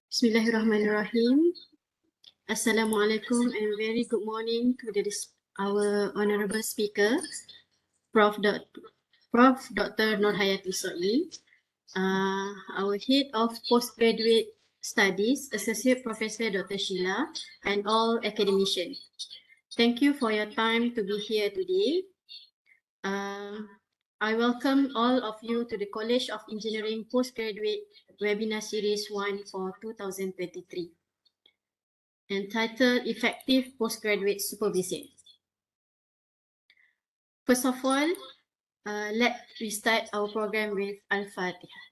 Bismillahirrahmanirrahim. Assalamualaikum and very good morning to our honorable speaker, Prof. Dr. Nur Hayati So'i, our head of postgraduate studies, Associate Professor Dr. Sheila, and all academicians. Thank you for your time to be here today. I welcome all of you to the College of Engineering Postgraduate Webinar Series 1 for 2023, entitled Effective Postgraduate Supervision. First of all, let's restart our program with Al-Fatiha.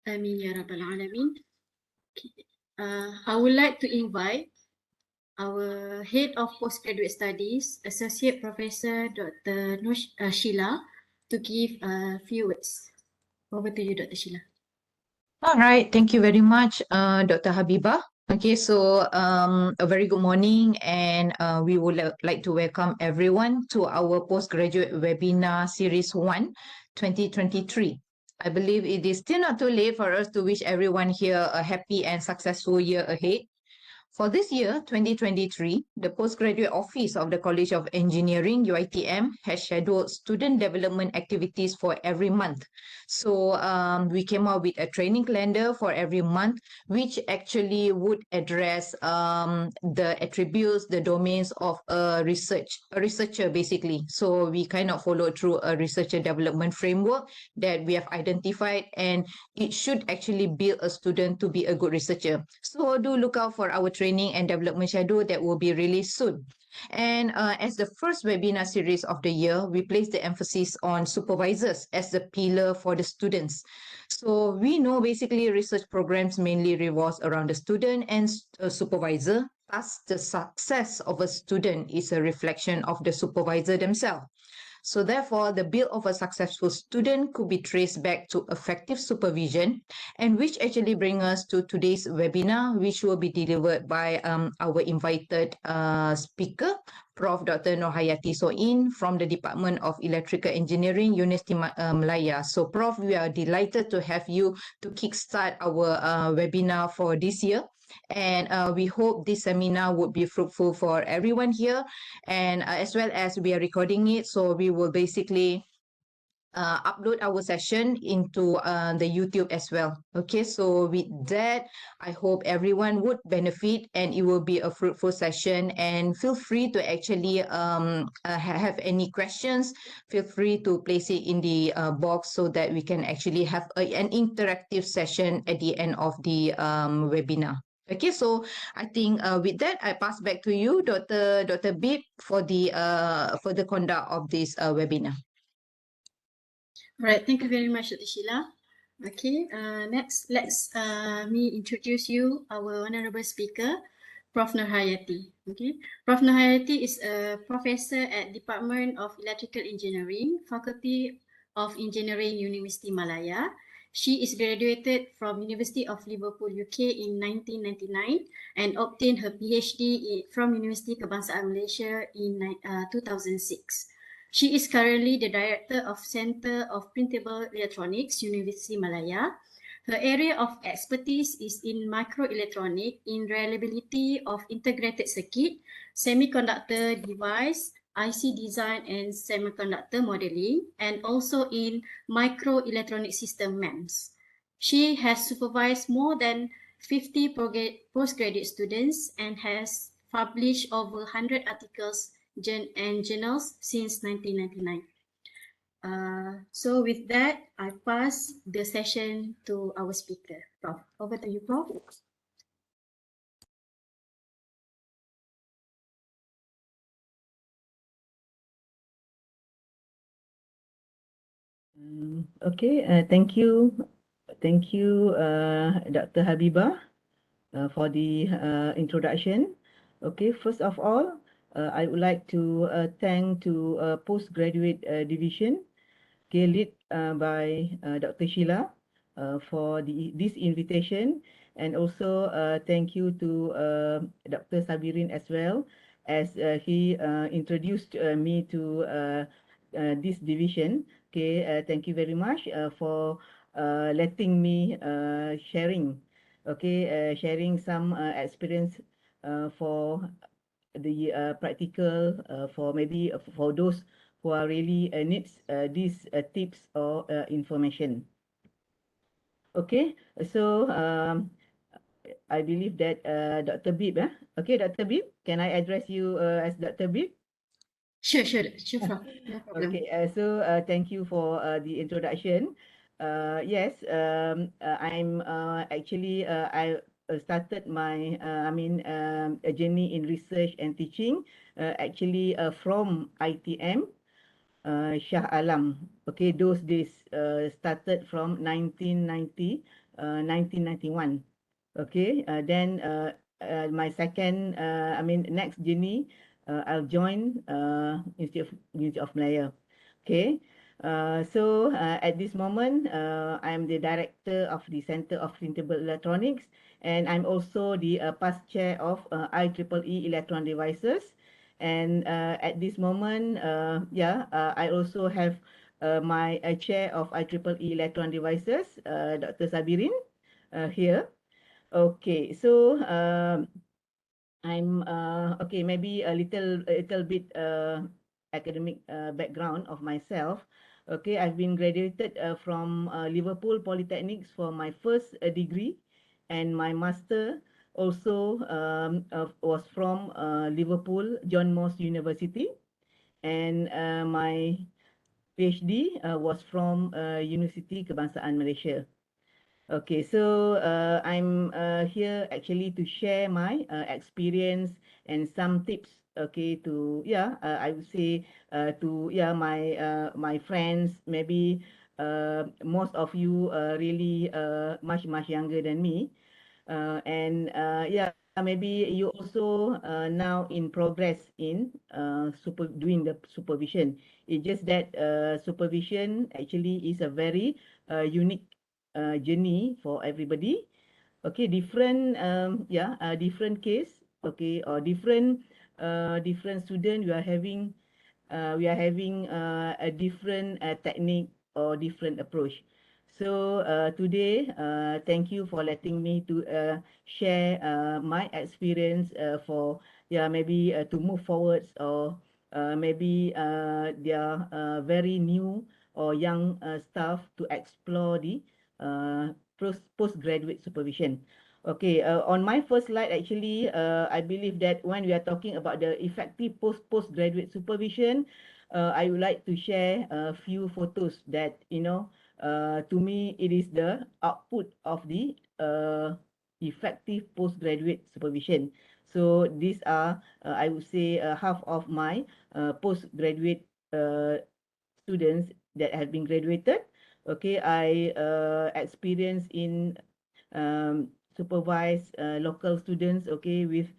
Amin ya Rabbal Alamin. I would like to invite our Head of Postgraduate Studies, Associate Professor Dr. Sheila, to give a few words. Over to you, Dr. Sheila. All right, thank you very much, Dr. Habibah. Okay, so a very good morning, and we would like to welcome everyone to our postgraduate webinar series 1, 2023. I believe it is still not too late for us to wish everyone here a happy and successful year ahead. For this year, 2023, the Postgraduate Office of the College of Engineering, UiTM, has scheduled student development activities for every month. So we came up with a training calendar for every month, which actually would address the attributes, the domains of a researcher basically. So we kind of follow through a researcher development framework that we have identified, and it should actually build a student to be a good researcher. So do look out for our training and development schedule that will be released soon. And as the first webinar series of the year, we place the emphasis on supervisors as the pillar for the students. So we know basically research programs mainly revolves around the student and a supervisor. Thus, the success of a student is a reflection of the supervisor themselves. So therefore, the build of a successful student could be traced back to effective supervision, and which actually brings us to today's webinar, which will be delivered by our invited speaker, Prof. Dr. Nur Hayati So'i from the Department of Electrical Engineering, University Malaya. So Prof, we are delighted to have you to kickstart our webinar for this year. And we hope this seminar would be fruitful for everyone here, and as well as we are recording it, so we will basically upload our session into the YouTube as well. Okay, so with that, I hope everyone would benefit and it will be a fruitful session. And feel free to actually have any questions. Feel free to place it in the box so that we can actually have an interactive session at the end of the webinar. Okay, so I think with that, I pass back to you, Dr. Bib, for the conduct of this webinar. Right, thank you very much, Dr. Sheila. Okay, next, let's me introduce you our honorable speaker, Prof. Nur Hayati. Okay, Prof. Nur Hayati is a professor at Department of Electrical Engineering, Faculty of Engineering, University Malaya. She is graduated from University of Liverpool, UK in 1999 and obtained her PhD from University Kebangsaan Malaysia in 2006. She is currently the Director of Center of Printable Electronics, University Malaya. Her area of expertise is in microelectronic, in reliability of integrated circuit, semiconductor device, IC design and semiconductor modeling, and also in microelectronic system MEMS. She has supervised more than 50 postgraduate students and has published over 100 articles and journals since 1999. So with that, I pass the session to our speaker, Prof. Over to you, Prof. Okay, thank you, Dr. Habibah, for the introduction. Okay, first of all, I would like to thank postgraduate division, led by Dr. Sheila, for this invitation, and also thank you to Dr. Sabirin as well, as he introduced me to this division. Okay, thank you very much for letting me sharing some experience for the practical for maybe for those who are really needs these tips or information. Okay, so I believe that Dr. Bib, okay, Dr. Bib, can I address you as Dr. Bib? Sure, Prof. No problem. Okay, so thank you for the introduction. Yes, I'm actually I started my a journey in research and teaching actually from ITM Shah Alam. Okay, those days started from 1991. Okay, then my second, next journey, I'll join Institute of Malaya. Okay, at this moment, I'm the director of the Center of Printable Electronics, and I'm also the past chair of IEEE Electron Devices. And at this moment, I also have my chair of IEEE Electron Devices, Dr. Sabirin, here. Okay, so I'm okay. Maybe a little bit academic background of myself. Okay, I've been graduated from Liverpool Polytechnics for my first degree, and my master also was from Liverpool John Moores University, and my PhD was from University Kebangsaan Malaysia. Okay, so I'm here actually to share my experience and some tips. Okay, to I would say to my friends. Maybe most of you really much younger than me, and maybe you also now in progress in doing the supervision. It's just that supervision actually is a very unique journey for everybody. Okay, different different case. Okay, or different student we are having a different technique or different approach. So today, thank you for letting me to share my experience for maybe to move forwards, or maybe they are very new or young staff to explore the postgraduate supervision. Okay, on my first slide, actually, I believe that when we are talking about the effective postgraduate supervision, I would like to share a few photos that, to me, it is the output of the effective postgraduate supervision. So these are, I would say, half of my postgraduate students that have been graduated. Okay, I experience in supervise local students. Okay, with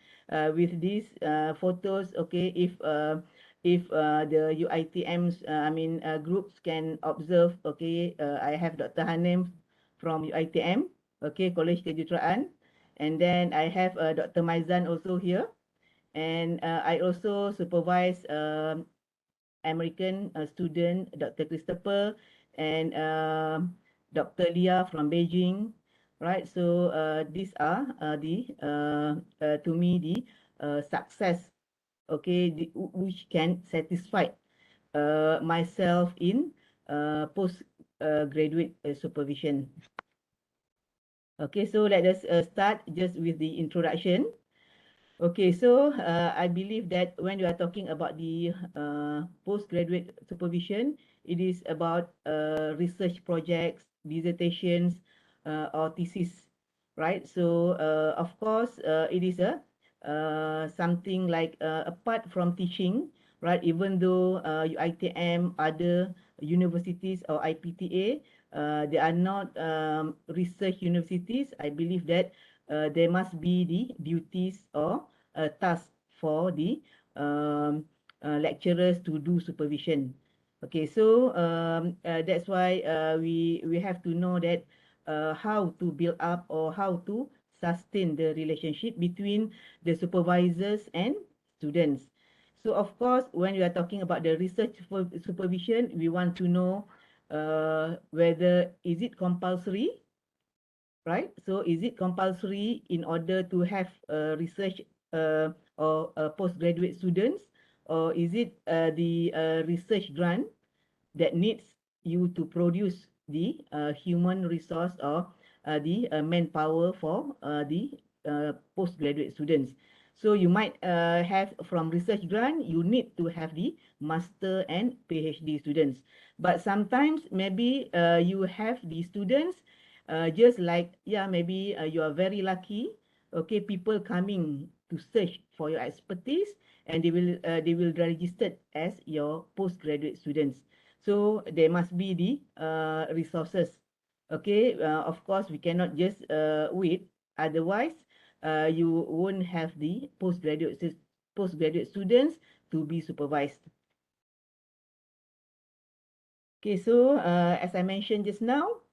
these photos. Okay, if the UITMs groups can observe. Okay, I have Dr. Hanem from UITM. Okay, College Kejuruteraan, and then I have Dr. Maizan also here, and I also supervise American student, Dr. Christopher, and Dr. Leah from Beijing, right? So these are the to me the success, okay, which can satisfy myself in post graduate supervision. Okay, so let us start just with the introduction. Okay, so I believe that when you are talking about the postgraduate supervision, it is about research projects, dissertations, or thesis, right? So of course, it is a something like apart from teaching, right? Even though UITM, other universities or IPTA, they are not research universities. I believe that there must be the duties or a task for the lecturers to do supervision. Okay, so that's why we have to know that how to build up or how to sustain the relationship between the supervisors and students. So of course, when we are talking about the research supervision, we want to know whether is it compulsory, right? So is it compulsory in order to have research or postgraduate students, or is it the research grant that needs you to produce the human resource or the manpower for the postgraduate students? So you might have from research grant, you need to have the master and PhD students. But sometimes maybe you have the students just like, yeah, maybe you are very lucky. Okay, people coming to search for your expertise, and they will register as your postgraduate students. So there must be the resources. Okay, of course, we cannot just wait. Otherwise, you won't have the postgraduate students to be supervised. Okay, so as I mentioned just now,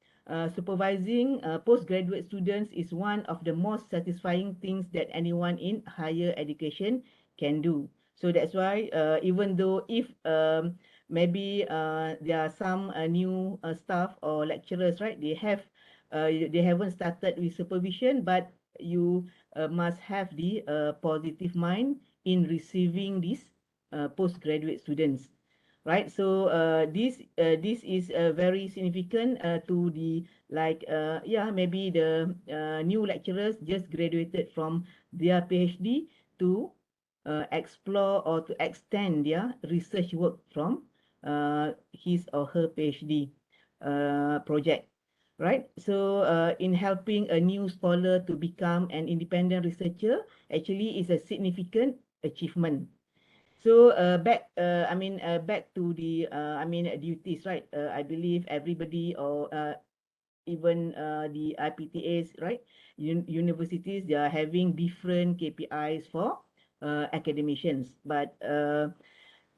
supervising postgraduate students is one of the most satisfying things that anyone in higher education can do. So that's why even though if maybe there are some new staff or lecturers, right? They haven't started with supervision, but you must have the positive mind in receiving these postgraduate students, right? So this is very significant to the like yeah, maybe the new lecturers just graduated from their PhD to explore or to extend their research work from his or her PhD project, right? So in helping a new scholar to become an independent researcher actually is a significant achievement. So back to the duties, right? I believe everybody or even the IPTAs, right? Universities, they are having different KPIs for academicians. But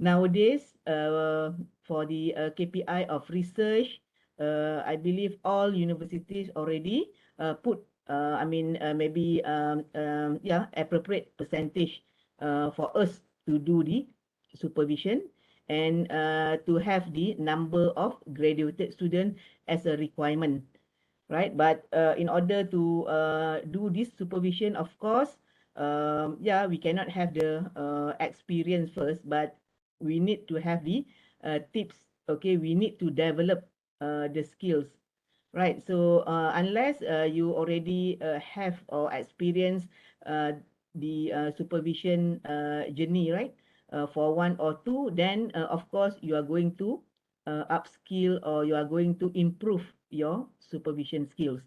nowadays, for the KPI of research, I believe all universities already put, maybe yeah, appropriate percentage for us to do the supervision and to have the number of graduated students as a requirement, right? But in order to do this supervision, of course, yeah, we cannot have the experience first, but we need to have the tips. Okay, we need to develop the skills, right? So unless you already have or experience the supervision journey, right? For one or two, then of course you are going to upskill or you are going to improve your supervision skills.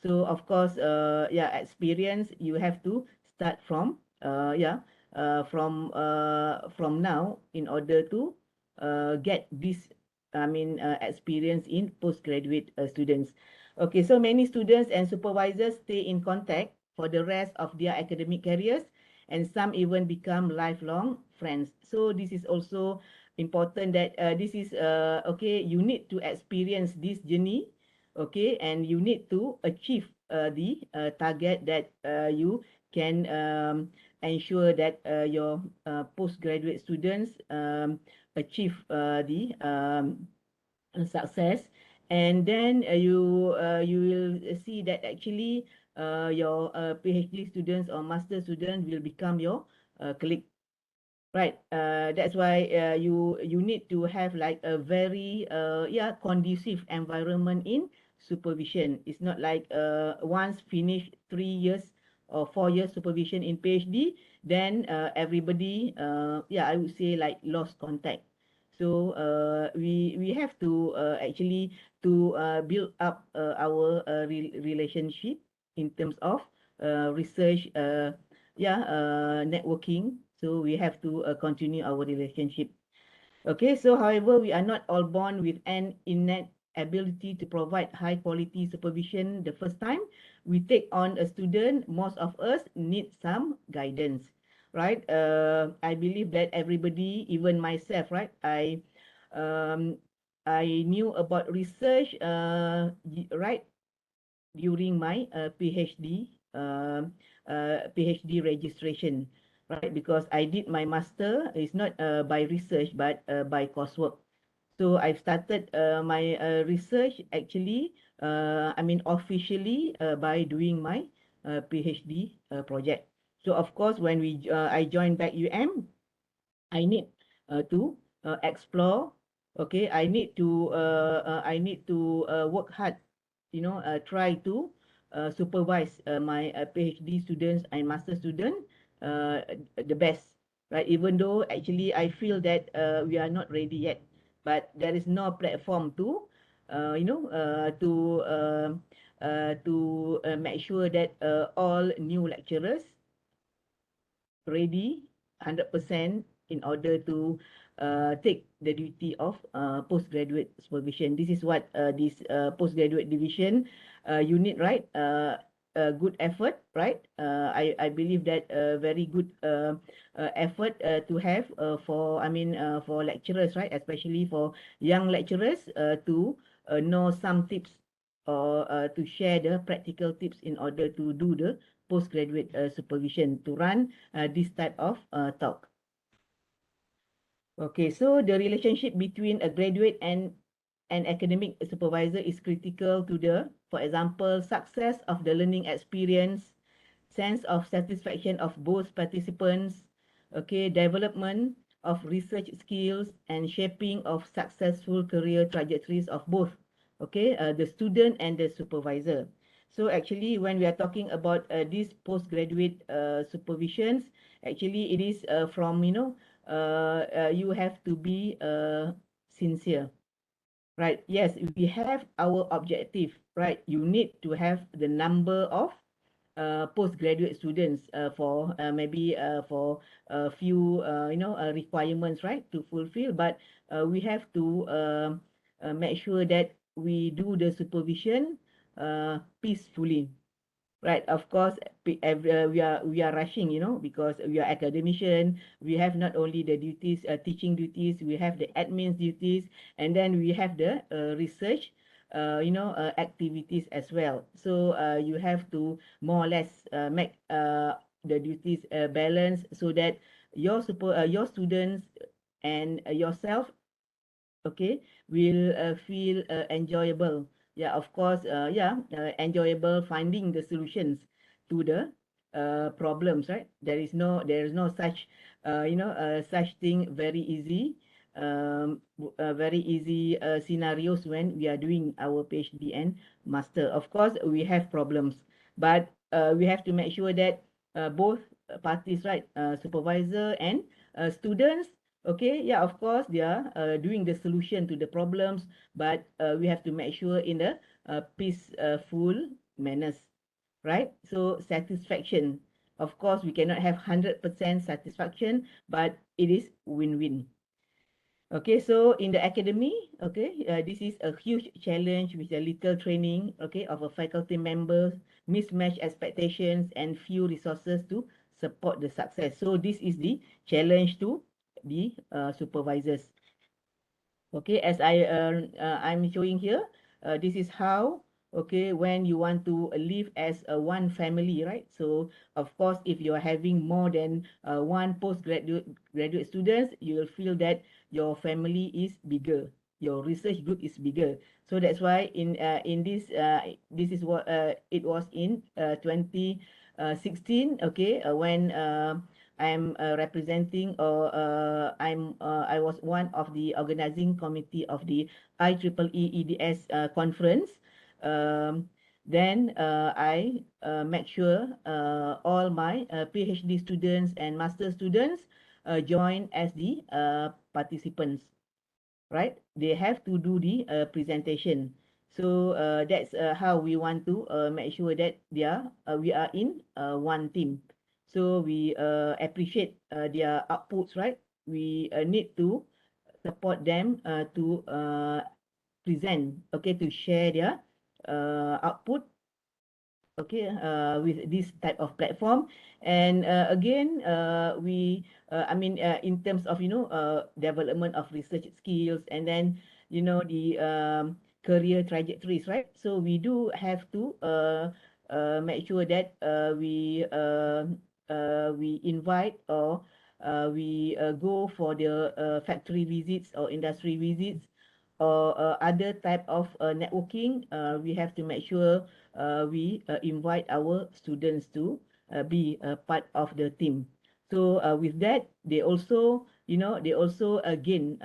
So of course, yeah, experience you have to start from from now in order to get this experience in postgraduate students. Okay, so many students and supervisors stay in contact for the rest of their academic careers, and some even become lifelong friends. So this is also important that this is okay, you need to experience this journey, okay, and you need to achieve the target that you can ensure that your postgraduate students achieve the success, and then you will see that actually your PhD students or master students will become your colleague, right? That's why you need to have like a very yeah, conducive environment in supervision. It's not like once finished 3 years or 4 years supervision in PhD, then everybody yeah, I would say like lost contact. So we have to actually to build up our relationship in terms of research yeah, networking. So we have to continue our relationship. Okay, so however, we are not all born with an innate ability to provide high quality supervision the first time we take on a student. Most of us need some guidance, right? I believe that everybody, even myself, right? Um, I knew about research, right? during my PhD registration, right? Because I did my master, it's not by research, but by coursework. So I've started my research actually, officially by doing my PhD project. So of course, when I joined back I need to explore. Okay, I need to work hard, try to supervise my PhD students and master student uh, the best, right? Even though actually I feel that we are not ready yet, but there is no platform to, make sure that all new lecturers ready 100% in order to take the duty of postgraduate supervision. This is what this postgraduate division unit, right? A good effort, right? I believe that a very good effort to have for lecturers, right? Especially for young lecturers to know some tips or to share the practical tips in order to do the postgraduate supervision to run this type of talk. Okay, so the relationship between a graduate and an academic supervisor is critical to the, for example, success of the learning experience, sense of satisfaction of both participants, okay, development of research skills, and shaping of successful career trajectories of both, okay, the student and the supervisor. So actually, when we are talking about these postgraduate supervisions, actually it is from, you have to be sincere. Right. Yes, we have our objective, right? You need to have the number of postgraduate students for maybe for a few requirements, right, to fulfill. But we have to make sure that we do the supervision peacefully. Right, of course, we are rushing, because we are academician. We have not only the duties, teaching duties, we have the admin duties, and then we have the research, activities as well. So you have to more or less make the duties balance so that your students and yourself, okay, will feel enjoyable. Yeah, of course, enjoyable finding the solutions to the problems, right? There is no such such thing very easy, very easy scenarios when we are doing our PhD and master. Of course, we have problems, but we have to make sure that both parties, right, supervisor and students, okay, yeah, of course, they are doing the solution to the problems, but we have to make sure in a peaceful manners, right? So satisfaction, of course, we cannot have 100% satisfaction, but it is win-win. Okay, so in the academy, okay, this is a huge challenge with a little training, okay, of a faculty members, mismatched expectations, and few resources to support the success. So this is the challenge to the supervisors. Okay, as I'm showing here, this is how, okay, when you want to live as a one family, right? So of course, if you are having more than one graduate students, you will feel that your family is bigger, your research group is bigger. So that's why in this this is what it was in 2016, okay, when I'm representing, or I was one of the organizing committee of the IEEE EDS conference. Um, then I make sure all my PhD students and master students join as the participants, right? They have to do the presentation. So that's how we want to make sure that we are in one team. So we appreciate their outputs, right? We need to support them to present, okay, to share their output, okay, with this type of platform. And again, in terms of development of research skills, and then the career trajectories, right? So we do have to make sure that we invite or we go for the factory visits or industry visits or other type of networking. We have to make sure we invite our students to be a part of the team. So with that, they also, they also gain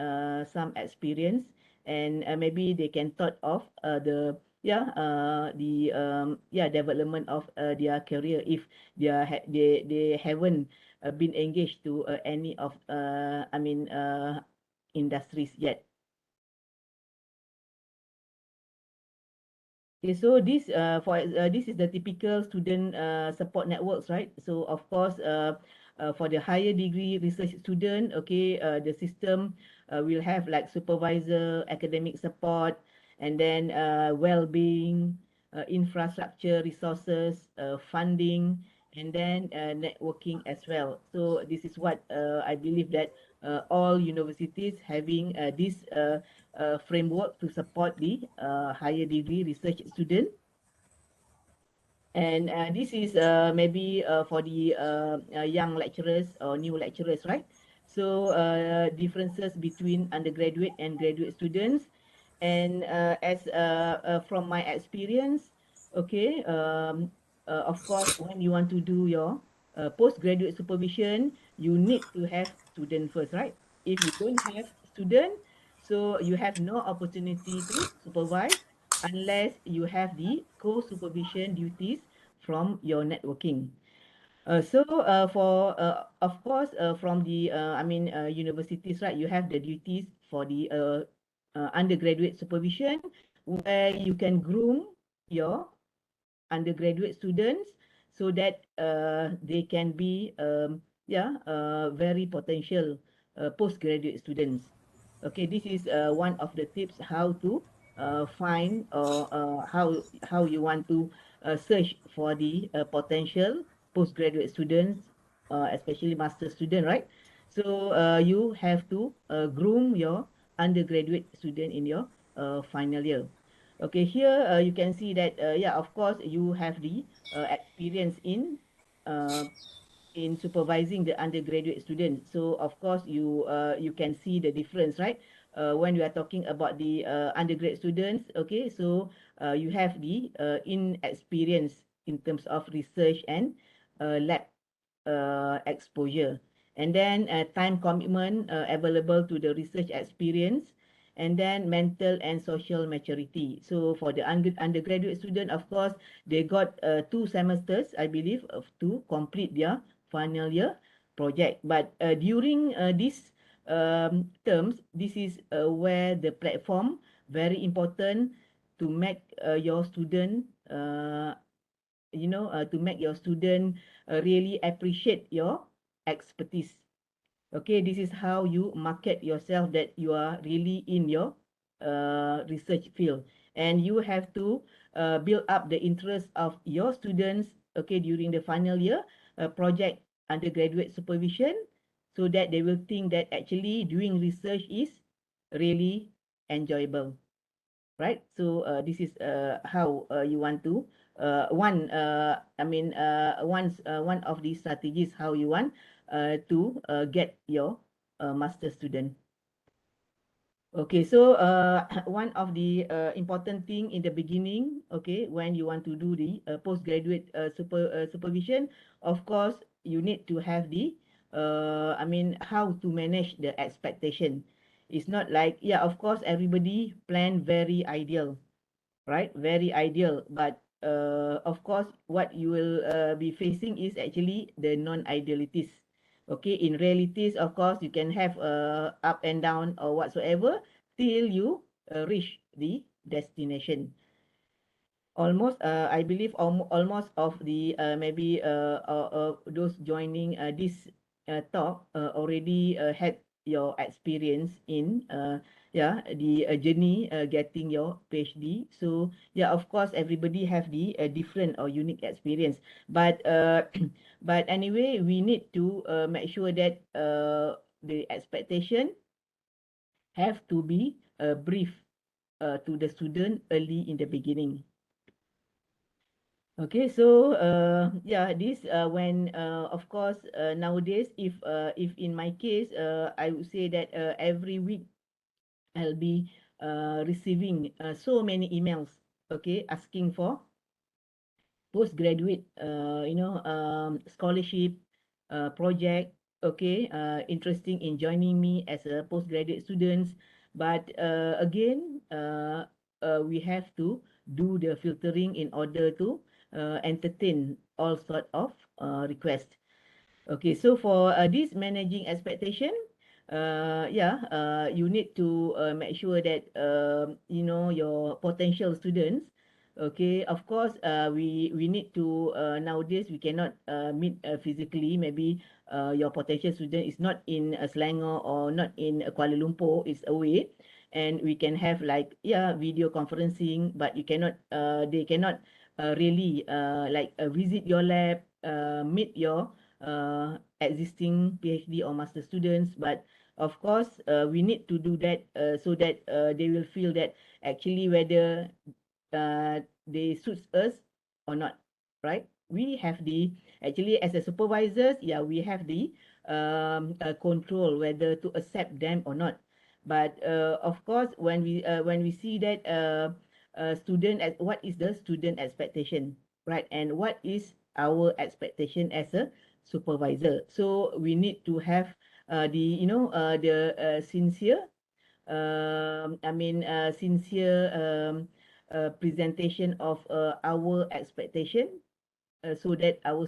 some experience, and maybe they can thought of the development of their career if they haven't been engaged to any of industries yet. Okay, so this is the typical student support networks, right? So of course, for the higher degree research student, okay, the system will have like supervisor, academic support, and then well-being, infrastructure, resources, funding, and then networking as well. So this is what I believe that all universities having this framework to support the higher degree research student. And this is maybe for the young lecturers or new lecturers, right? So differences between undergraduate and graduate students. And as from my experience, okay, of course, when you want to do your postgraduate supervision, you need to have student first, right? If you don't have student, so you have no opportunity to supervise unless you have the co-supervision duties from your networking. Of course, from the, universities, right, you have the duties for the undergraduate supervision where you can groom your undergraduate students so that they can be very potential postgraduate students. Okay, this is one of the tips how to find or how you want to search for the potential postgraduate students, especially master student, right? So you have to groom your undergraduate student in your final year. Okay, here you can see that, yeah, of course, you have the experience uh, in supervising the undergraduate student. So, of course, you can see the difference, right? When we are talking about the undergrad students, okay, so you have the inexperience in terms of research and lab exposure. And then time commitment available to the research experience, and then mental and social maturity. So for the undergraduate student, of course, they got 2 semesters, I believe, to complete their final year project. But during these terms, this is where the platform very important to make your student to make your student really appreciate your expertise. Okay, this is how you market yourself that you are really in your research field, and you have to build up the interest of your students, okay, during the final year project undergraduate supervision, so that they will think that actually doing research is really enjoyable, right? So this is how you want to one of these strategies how you want to get your master student. Okay, so one of the important thing in the beginning, okay, when you want to do the postgraduate supervision, of course, you need to have the, how to manage the expectation. It's not like, yeah, of course, everybody plan very ideal, right? Very ideal. But of course, what you will be facing is actually the non-idealities. Okay, in realities, of course, you can have up and down or whatsoever till you reach the destination. Almost, I believe almost of the those joining this talk already had your experience in the journey getting your PhD. So yeah, of course, everybody have the different or unique experience. But but anyway, we need to make sure that the expectation have to be brief, to the student early in the beginning. Okay, so yeah, this when of course nowadays, if in my case, I would say that every week I'll be receiving so many emails, okay, asking for postgraduate, scholarship, project, okay, interesting in joining me as a postgraduate students. But again, we have to do the filtering in order to entertain all sort of requests. Okay, so for this managing expectation, you need to make sure that your potential students. Okay, of course, we need to nowadays we cannot meet physically. Maybe your potential student is not in Selangor or not in Kuala Lumpur, is away, and we can have like video conferencing, but you cannot they cannot really visit your lab, meet your existing PhD or master students. But of course, we need to do that so that they will feel that actually whether they suits us or not, right? We have the actually as a supervisors, yeah, we have the control whether to accept them or not. But of course, when we see that student as what is the student expectation, right? And what is our expectation as a supervisor? So we need to have the sincere sincere presentation of our expectation, so that our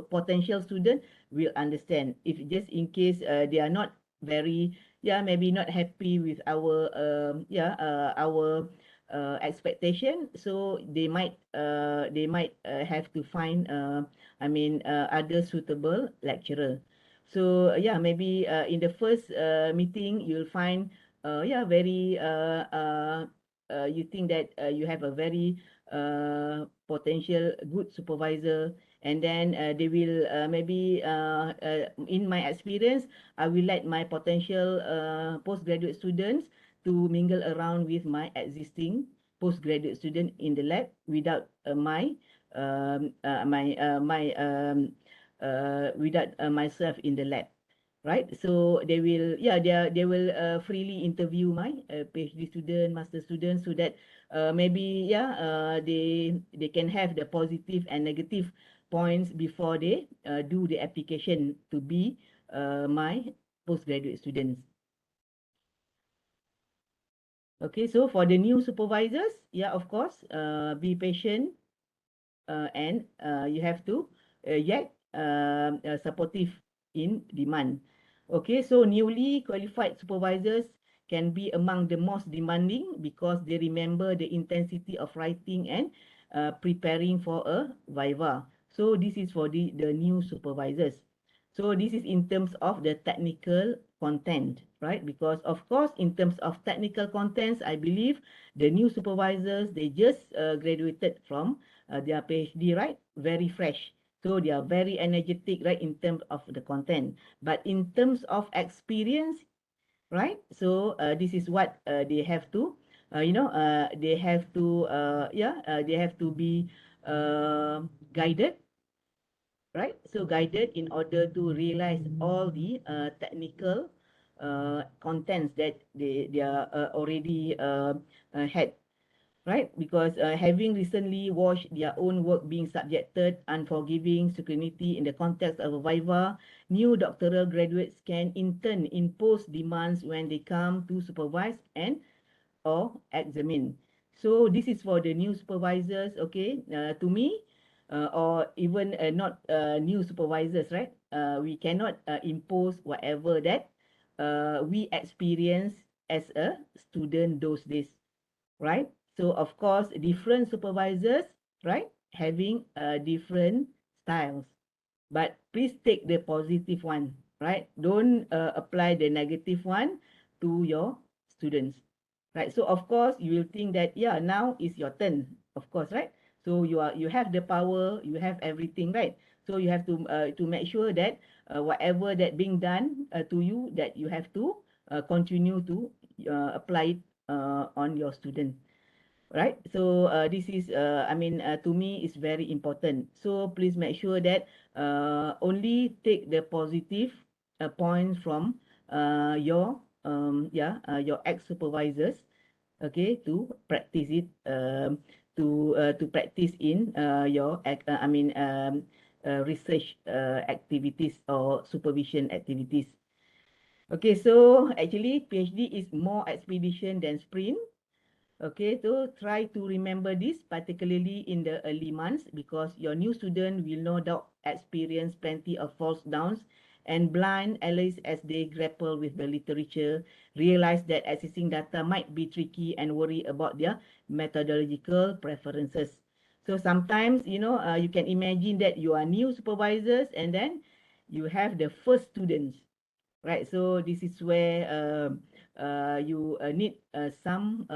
potential student will understand. If just in case they are not very, maybe not happy with our expectation, so they might have to find other suitable lecturer. So maybe in the first meeting you'll find very you think that you have a very potential good supervisor, and then they will maybe in my experience, I will let my potential postgraduate students to mingle around with my existing postgraduate student in the lab without without myself in the lab, right? So they will, they will freely interview my PhD student, master students, so that maybe they can have the positive and negative points before they do the application to be my postgraduate students. Okay, so for the new supervisors, of course, be patient, and you have to yet supportive in demand. Okay, so newly qualified supervisors can be among the most demanding because they remember the intensity of writing and preparing for a viva. So this is for the new supervisors. So this is in terms of the technical content, right? Because of course, in terms of technical contents, I believe the new supervisors, they just graduated from their PhD, right? Very fresh. So they are very energetic, right, in terms of the content. But in terms of experience, right? So this is what they have to, they have to be guided, right? So guided in order to realize all the technical contents that they are already had, right? Because having recently watched their own work being subjected unforgiving scrutiny in the context of a viva, new doctoral graduates can in turn impose demands when they come to supervise and or examine. So this is for the new supervisors, okay? To me, or even not new supervisors, right? We cannot impose whatever that we experience as a student those days, right? So of course, different supervisors, right, having different styles. But please take the positive one, right? Don't apply the negative one to your students, right? So of course, you will think that now is your turn, of course, right? So you have the power, you have everything, right? So you have to make sure that whatever that being done to you, that you have to continue to apply it on your student, right? So this is, to me, is very important. So please make sure that only take the positive points from your ex-supervisors, okay, to practice it, to practice in research activities or supervision activities. Okay, so actually PhD is more expedition than sprint. Okay, so try to remember this, particularly in the early months, because your new student will no doubt experience plenty of falls downs and blind alleys as they grapple with the literature, realize that accessing data might be tricky, and worry about their methodological preferences. So sometimes, you can imagine that you are new supervisors and then you have the first students, right? So this is where you need some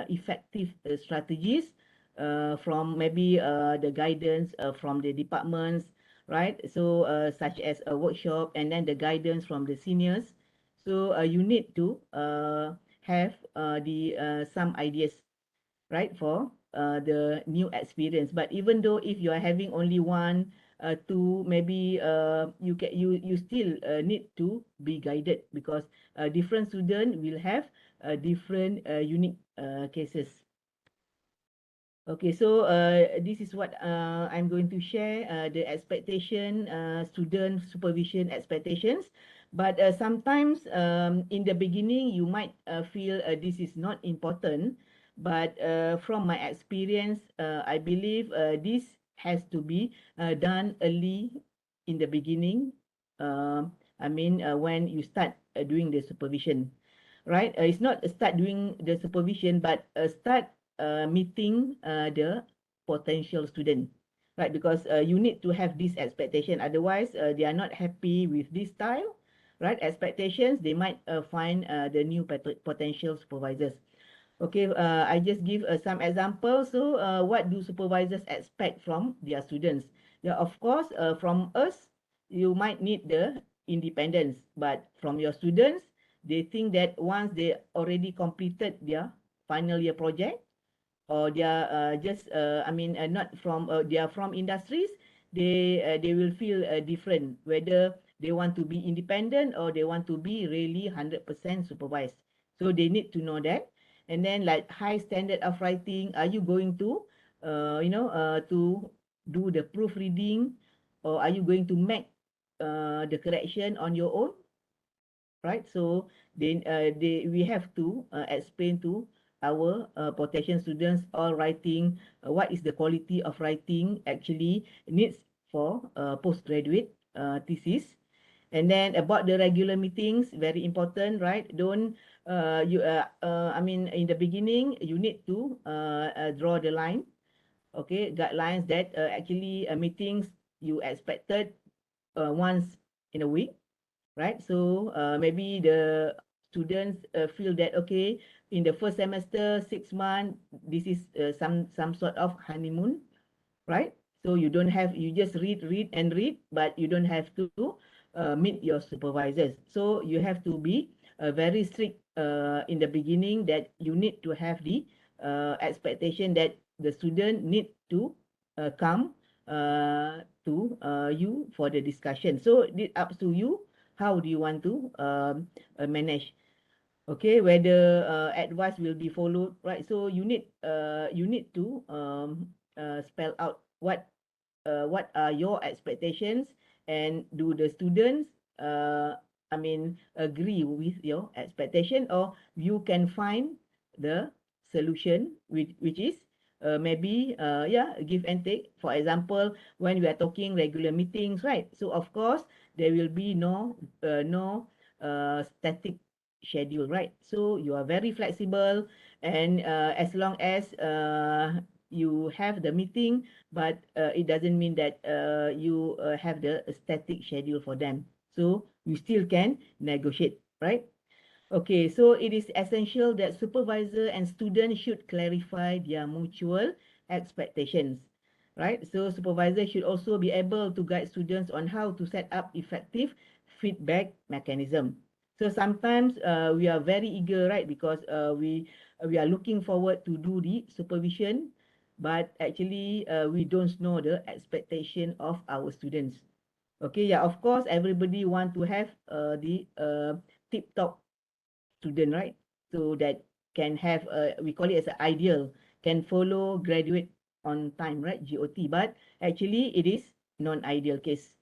effective strategies from maybe the guidance from the departments, right? So such as a workshop, and then the guidance from the seniors. So you need to have the some ideas, right, for the new experience. But even though if you are having only one, two, maybe you still need to be guided, because different student will have different unique cases. Okay, so this is what I'm going to share, the expectation, student supervision expectations. But sometimes in the beginning, you might feel this is not important. But from my experience, I believe this has to be done early in the beginning. When you start doing the supervision, right? It's not start doing the supervision, but start meeting the potential student, right? Because you need to have this expectation. Otherwise, they are not happy with this style, right? Expectations, they might find the new potential supervisors. Okay, I just give some examples. So what do supervisors expect from their students? Yeah, of course, from us, you might need the independence, but from your students, they think that once they already completed their final year project, or they are just not from they are from industries, they will feel different whether they want to be independent or they want to be really 100% supervised. So they need to know that. And then, like, high standard of writing, are you going to to do the proofreading, or are you going to make the correction on your own, right? So we have to explain to our potential students all writing, what is the quality of writing actually needs for postgraduate thesis. And then about the regular meetings, very important, right? Don't in the beginning, you need to draw the line, okay, guidelines that actually meetings you expected once in a week, right? So maybe the students feel that, okay, in the first semester, 6 months, this is some sort of honeymoon, right? So you just read and read, but you don't have to meet your supervisors. So you have to be very strict in the beginning, that you need to have the expectation that the student need to come to you for the discussion. So it up to you, how do you want to manage, okay, whether advice will be followed, right? So you need to spell out what are your expectations, and do the students agree with your expectation, or you can find the solution, which is maybe give and take. For example, when we are talking regular meetings, right? So of course there will be no static schedule, right? So you are very flexible, and as long as you have the meeting, but it doesn't mean that you have the static schedule for them. So you still can negotiate, right? Okay, so it is essential that supervisor and student should clarify their mutual expectations, right? So supervisor should also be able to guide students on how to set up effective feedback mechanism. So sometimes we are very eager, right? Because we are looking forward to do the supervision, but actually we don't know the expectation of our students. Okay, yeah, of course, everybody want to have the tip-top student, right? So that can have, we call it as an ideal, can follow graduate on time, right? GOT, but actually it is non-ideal case.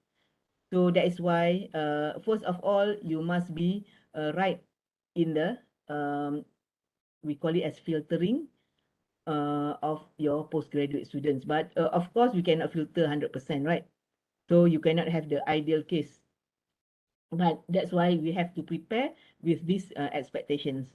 So that is why, first of all, you must be right in the, we call it as filtering of your postgraduate students. But of course, we cannot filter 100%, right? So you cannot have the ideal case. But that's why we have to prepare with these expectations.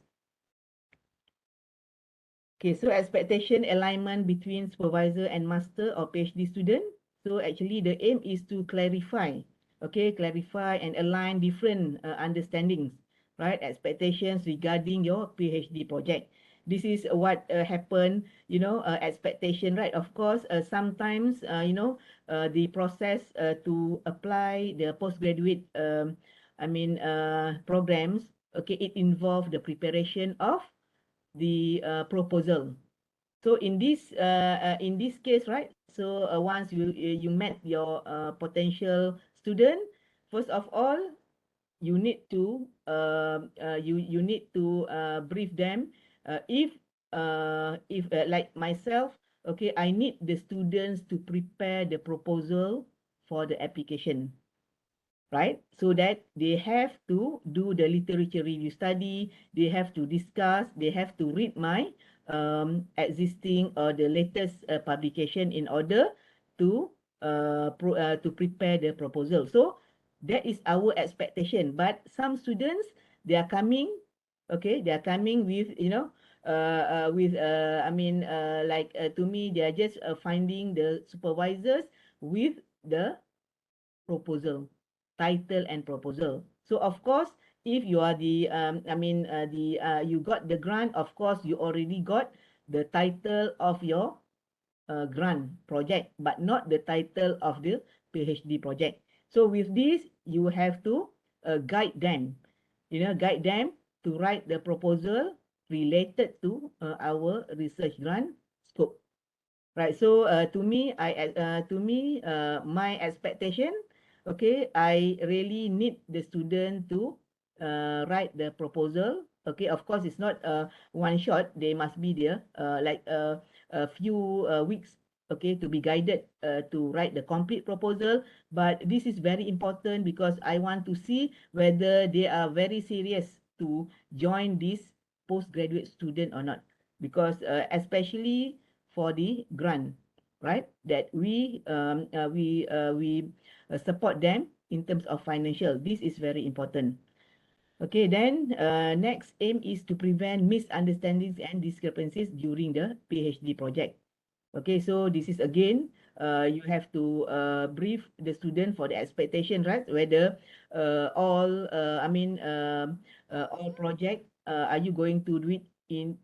Okay, so expectation alignment between supervisor and master or PhD student. So actually the aim is to clarify, okay, clarify and align different understandings, right? Expectations regarding your PhD project. This is what happened, expectation, right? Of course, sometimes, the process to apply the postgraduate, programs, okay, it involves the preparation of the proposal. So in this case, right? So once you met your potential student, first of all, you need to you need to brief them. If like myself, okay, I need the students to prepare the proposal for the application, right? So that they have to do the literature review study, they have to discuss, they have to read my existing or the latest publication in order to to prepare the proposal. So that is our expectation. But some students, they are coming, okay, they are coming with, to me, they are just finding the supervisors with the proposal, title and proposal. So of course, if you are the, you got the grant, of course, you already got the title of your grant project, but not the title of the PhD project. So with this, you have to guide them, guide them to write the proposal related to our research grant scope. Right. So my expectation, okay, I really need the student to write the proposal. Okay, of course, it's not one shot. They must be there like a few weeks, okay, to be guided to write the complete proposal. But this is very important because I want to see whether they are very serious to join this postgraduate student or not. Because especially for the grant, right? That we support them in terms of financial. This is very important. Okay, then next aim is to prevent misunderstandings and discrepancies during the PhD project. Okay, so this is again, you have to brief the student for the expectation, right? Whether all project, are you going to do it in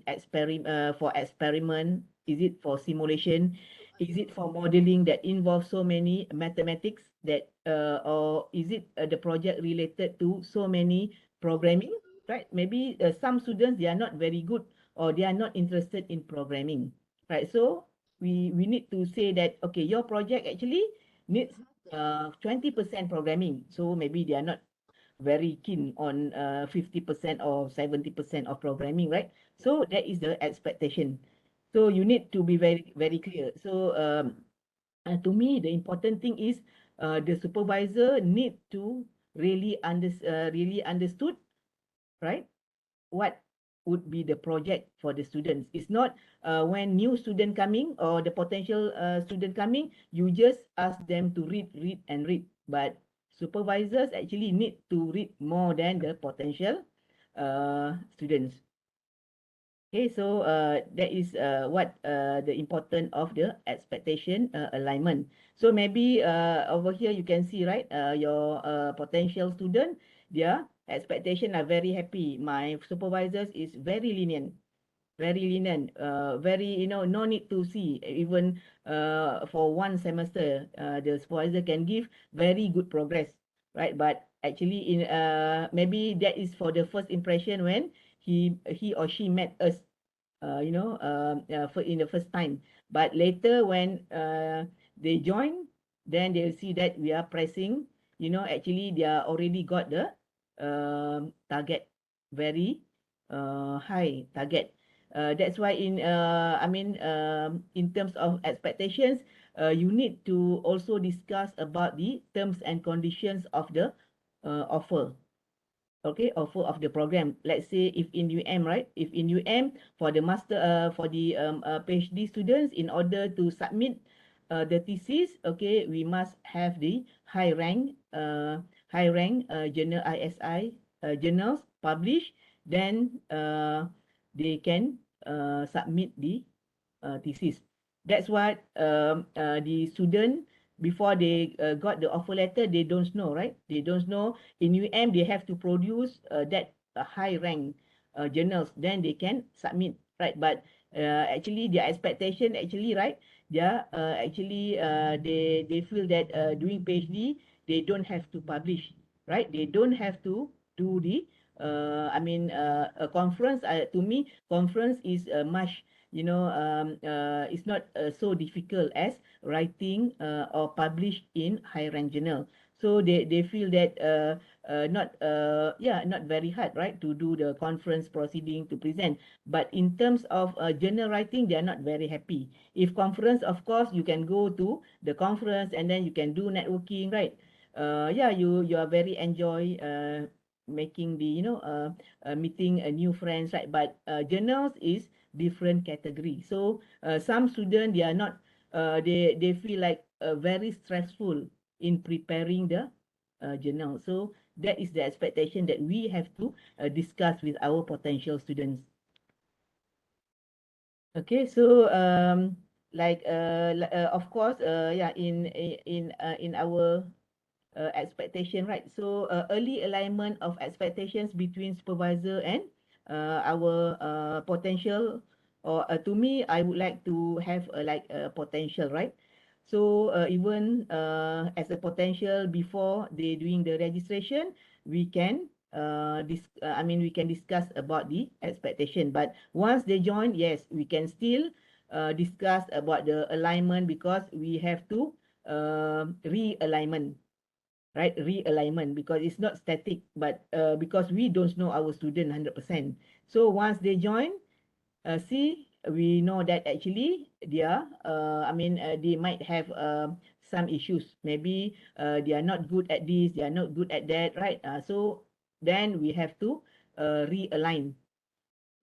experiment for experiment? Is it for simulation? Is it for modeling that involves so many mathematics that or is it the project related to so many programming? Right? Maybe some students, they are not very good or they are not interested in programming. Right, so we need to say that, okay, your project actually needs 20% programming. So maybe they are not very keen on 50% or 70% of programming, right? So that is the expectation. So you need to be very, very clear. So to me, the important thing is the supervisor need to really understood, right? What would be the project for the students. It's not when new student coming or the potential student coming, you just ask them to read and read. But supervisors actually need to read more than the potential students. Okay, so that is what the important of the expectation alignment. So maybe over here you can see, right, your potential student, their expectation are very happy. My supervisors is very lenient, very, no need to see even for one semester, the supervisor can give very good progress, right? But actually in maybe that is for the first impression when he or she met us, for in the first time. But later when they join, then they'll see that we are pressing, actually they are already got the target, very high target. That's why in terms of expectations, you need to also discuss about the terms and conditions of the offer. Okay, offer of the program. Let's say if in UM, right? If in UM for the master, for the PhD students, in order to submit the thesis, okay, we must have the high rank journal ISI journals published. Then they can submit the thesis. That's what the student, before they got the offer letter, they don't know, right? They don't know in UM they have to produce that high rank journals, then they can submit, right? But actually their expectation actually, right? They feel that doing PhD they don't have to publish, right? They don't have to do the a conference. To me, conference is much, it's not so difficult as writing or published in high rank journal. So they feel that not very hard, right, to do the conference proceeding to present. But in terms of journal writing, they are not very happy. If conference, of course, you can go to the conference and then you can do networking, right? You are very enjoy making the meeting new friends, right? But journals is different category. So some students, they are not they feel like very stressful in preparing the journal. So that is the expectation that we have to discuss with our potential students. Okay, so of course, in our expectation, right? So early alignment of expectations between supervisor and our potential, or to me, I would like to have like a potential, right? So even as a potential before they doing the registration, we can we can discuss about the expectation. But once they join, yes, we can still discuss about the alignment, because we have to realignment, right? Realignment, because it's not static, but because we don't know our student 100%. So once they join, see, we know that actually they are they might have some issues. Maybe they are not good at this, they are not good at that, right? So then we have to realign.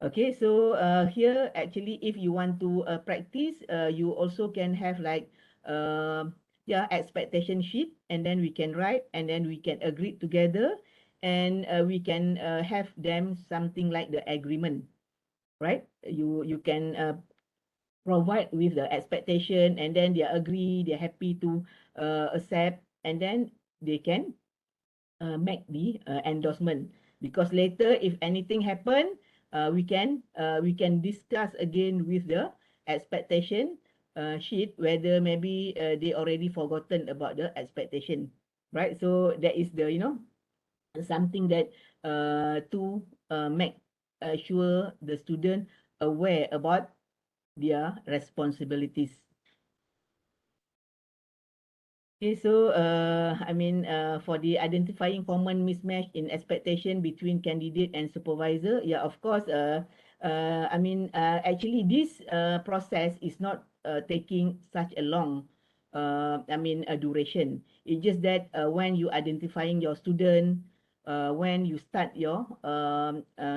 Okay, so here actually, if you want to practice, you also can have like expectation sheet, and then we can write, and then we can agree together, and we can have them something like the agreement, right? You can provide with the expectation, and then they agree, they're happy to accept, and then they can make the endorsement. Because later, if anything happen, we can discuss again with the expectation sheet, whether maybe they already forgotten about the expectation, right? So that is the something that to make sure the student aware about their responsibilities. Okay, so for the identifying common mismatch in expectation between candidate and supervisor, yeah, of course, actually this process is not taking such a long, a duration. It's just that when you identifying your student, when you start your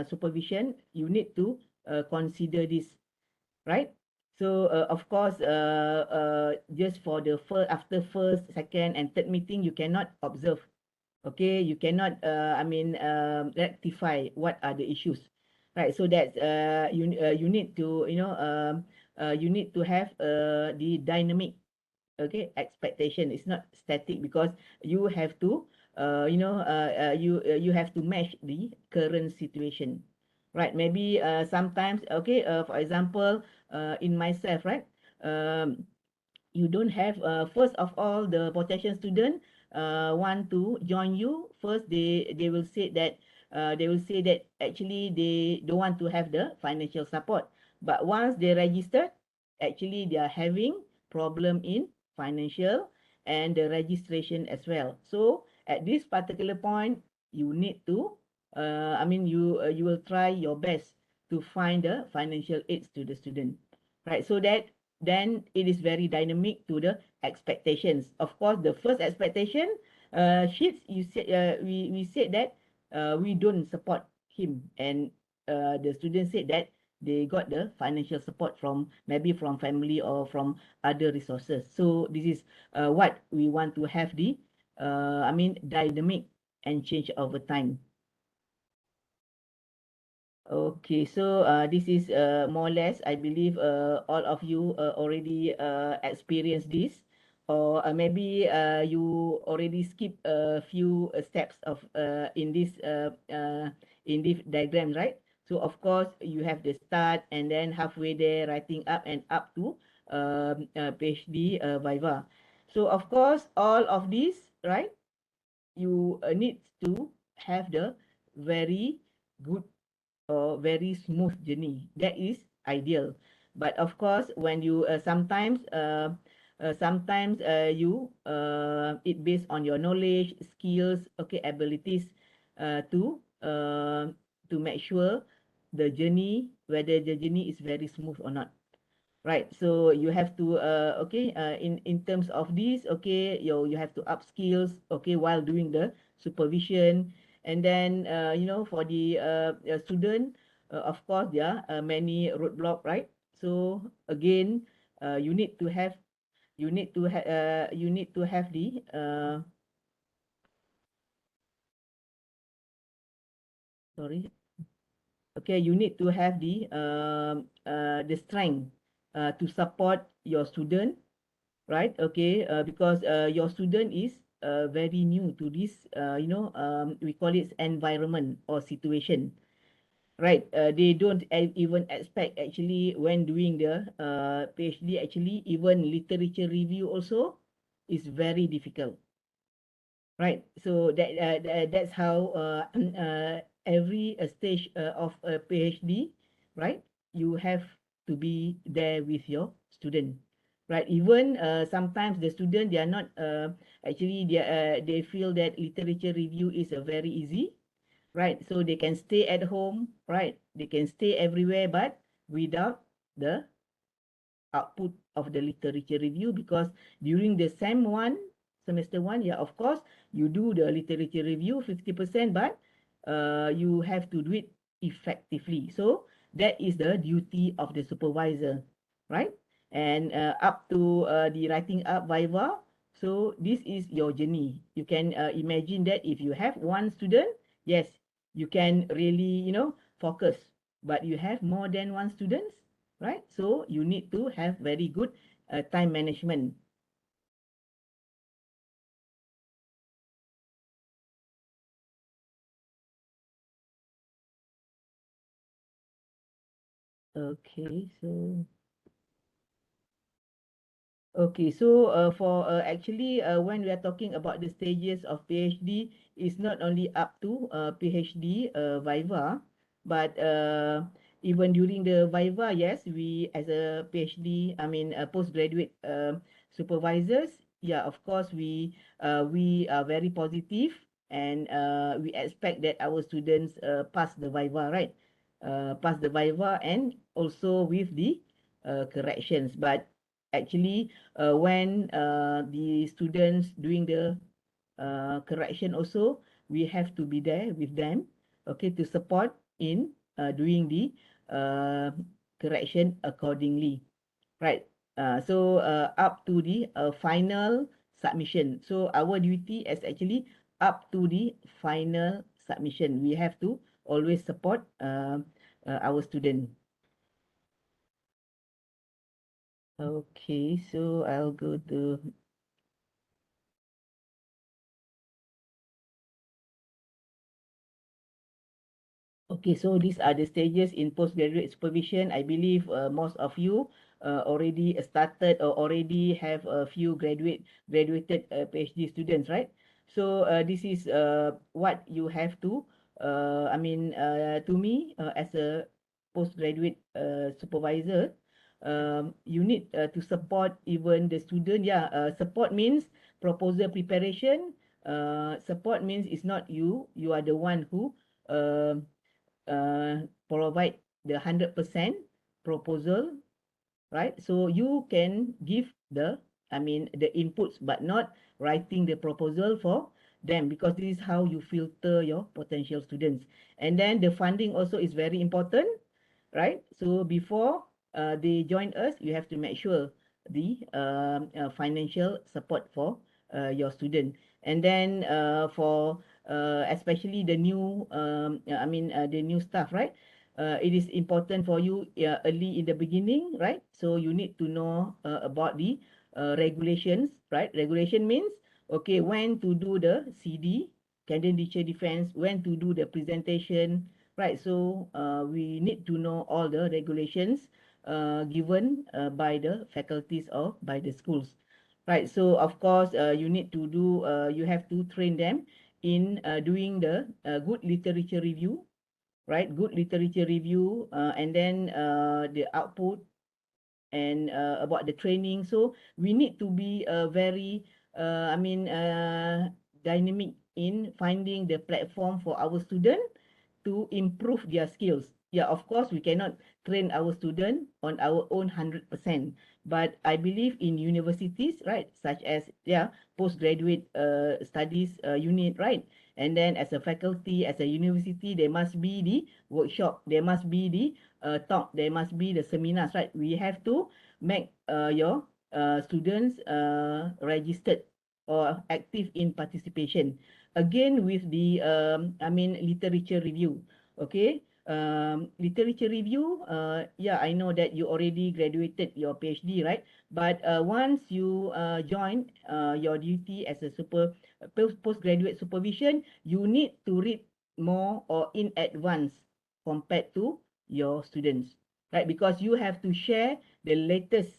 supervision, you need to consider this, right? So of course, just for the after first, second, and third meeting, you cannot observe. Okay, you cannot rectify what are the issues, right? So that's you need to you need to have the dynamic, okay, expectation. It's not static, because you have to you have to match the current situation, right? Maybe sometimes, okay, for example, in myself, right? You don't have first of all, the potential student want to join you, first they will say that actually they don't want to have the financial support. But once they registered, actually they are having problem in financial and the registration as well. So at this particular point, you need to, you will try your best to find the financial aids to the student, right? So that then it is very dynamic to the expectations. Of course, the first expectation sheets you said we said that we don't support him, and the student said that they got the financial support from maybe from family or from other resources. So this is what we want to have the dynamic and change over time. Okay, so this is more or less, I believe all of you already experienced this, or maybe you already skip a few steps of in this diagram, right? So of course you have the start and then halfway there writing up and up to PhD Viva. So of course all of this, right? You need to have the very good or very smooth journey. That is ideal. But of course, when you sometimes you it based on your knowledge, skills, okay, abilities, to make sure the journey, whether the journey is very smooth or not. Right, so you have to in terms of this, okay, you have to up skills, okay, while doing the supervision. And then for the student, of course there are many roadblock, right? So again, you need to have the sorry okay, you need to have the strength to support your student, right? Okay, because your student is very new to this, we call it environment or situation, right? They don't even expect actually when doing the PhD, actually even literature review also is very difficult. Right. So that's how every stage of a PhD, right? You have to be there with your student, right? Even sometimes the student, they are not actually they feel that literature review is a very easy, right? So they can stay at home, right? They can stay everywhere, but without the output of the literature review, because during the semester one, yeah, of course, you do the literature review 50%, but you have to do it effectively. So that is the duty of the supervisor, right? And up to the writing up Viva. So this is your journey. You can imagine that if you have one student, yes, you can really, focus. But you have more than one student, right? So you need to have very good time management. Okay, so actually when we are talking about the stages of PhD, it's not only up to PhD Viva, but even during the Viva, yes, we as a PhD, postgraduate supervisors, yeah, of course we are very positive, and we expect that our students pass the Viva, right? Pass the Viva and also with the corrections. But actually when the students doing the correction also, we have to be there with them, okay, to support in doing the uh, correction accordingly, right? Up to the final submission. So our duty is actually up to the final submission. We have to always support our student. Okay, so I'll go to okay, so these are the stages in postgraduate supervision. I believe most of you already started or already have a few graduated PhD students, right? So this is what you have to, to me, as a postgraduate supervisor, you need to support even the student. Yeah, support means proposal preparation. Support means it's not you are the one who provide the 100% proposal, right? So you can give the inputs, but not writing the proposal for them, because this is how you filter your potential students. And then the funding also is very important, right? So before they join us, you have to make sure the financial support for your student. And then for especially the new, the new staff, right? It is important for you early in the beginning, right? So you need to know about the regulations, right? Regulation means, okay, when to do the CD, candidate teacher defense, when to do the presentation, right? So we need to know all the regulations given by the faculties or by the schools, right? So of course, you need to do, you have to train them in doing the good literature review, right? Good literature review, and then the output and about the training. So we need to be very, dynamic in finding the platform for our student to improve their skills. Yeah, of course, we cannot train our student on our own 100%, but I believe in universities, right, such as, yeah, postgraduate studies unit, right? And then as a faculty, as a university, there must be the workshop, there must be the talk, there must be the seminars, right? We have to make your students registered or active in participation. Again, with the literature review. Okay, literature review. Yeah, I know that you already graduated your PhD, right? But once you join your duty as a postgraduate supervision, you need to read more or in advance compared to your students, right? Because you have to share the latest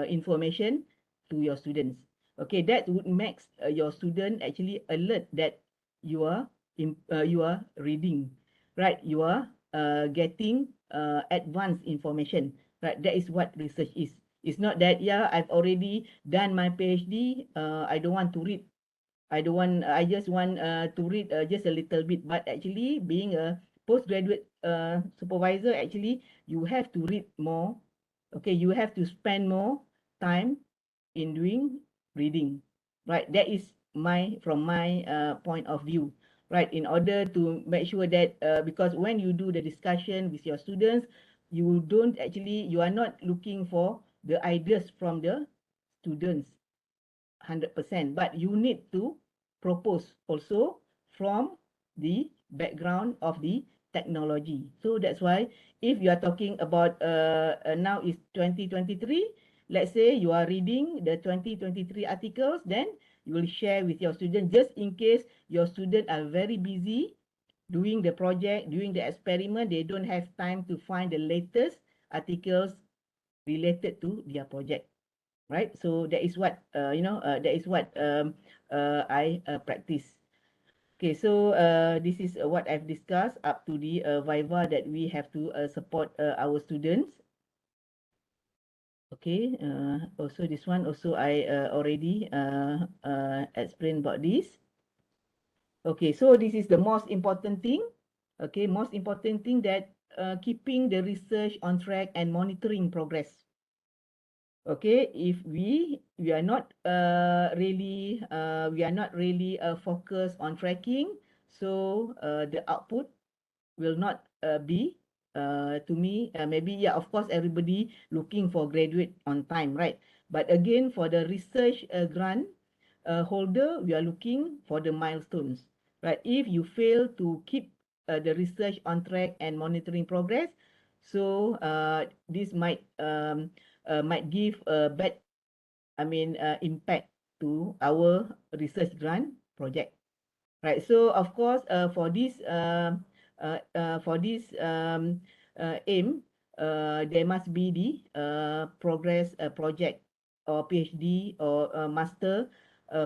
information to your students. Okay, that would make your student actually alert that you are reading, right? You are getting advanced information, right? That is what research is. It's not that, yeah, I've already done my PhD, I don't want to read, I just want to read just a little bit. But actually, being a postgraduate supervisor, actually, you have to read more. Okay, you have to spend more time in doing reading, right? That is from my point of view, right? In order to make sure that, because when you do the discussion with your students, you are not looking for the ideas from the students 100%, but you need to propose also from the background of the technology. So that's why if you are talking about now is 2023, let's say you are reading the 2023 articles, then you will share with your students, just in case your students are very busy doing the project, doing the experiment, they don't have time to find the latest articles related to their project, right? So that is what I practice. Okay, so this is what I've discussed up to the viva that we have to support our students. Okay, also this one also I already explained about this. Okay, so this is the most important thing. Okay, most important thing that keeping the research on track and monitoring progress. Okay, if we are not really focused on tracking, so the output will not be to me, maybe, yeah, of course everybody looking for graduate on time, right? But again, for the research grant holder, we are looking for the milestones, right? If you fail to keep the research on track and monitoring progress, so this might give a bad, impact to our research grant project, right? So of course, for this aim, there must be the progress project or PhD or master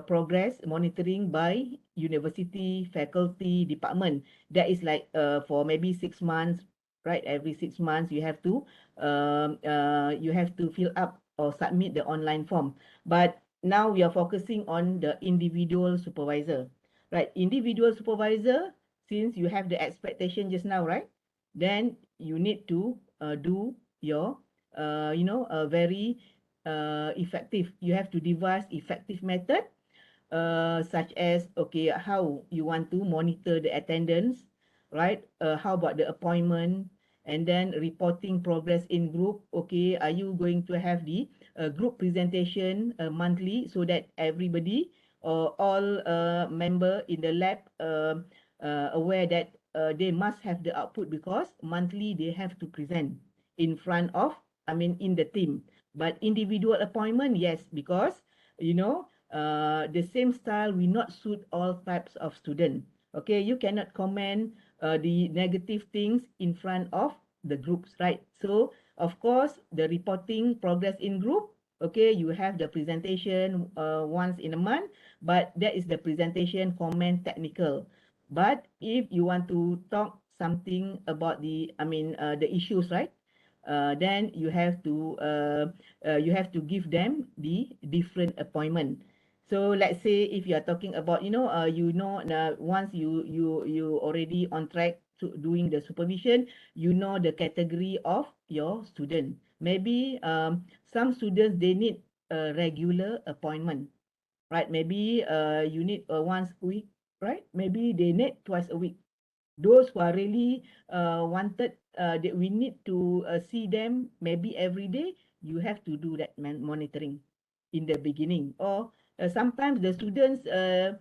progress monitoring by university, faculty, department. That is like for maybe 6 months, right? Every 6 months you have to fill up or submit the online form. But now we are focusing on the individual supervisor, right? Individual supervisor, since you have the expectation just now, right? Then you need to do your very effective. You have to devise effective method, such as, okay, how you want to monitor the attendance, right? How about the appointment, and then reporting progress in group. Okay, are you going to have the group presentation monthly, so that everybody or all member in the lab aware that they must have the output, because monthly they have to present in front of, I mean, in the team. But individual appointment, yes, because the same style will not suit all types of student. Okay, you cannot comment the negative things in front of the groups, right? So of course, the reporting progress in group, okay, you have the presentation once in a month, but that is the presentation comment technical. But if you want to talk something about the issues, right? Then you have to give them the different appointment. So let's say if you are talking about, once you already on track to doing the supervision, you know the category of your student. Maybe some students, they need a regular appointment, right? Maybe you need once a week, right? Maybe they need twice a week. Those who are really wanted, that we need to see them maybe every day, you have to do that monitoring in the beginning. Or sometimes the students, the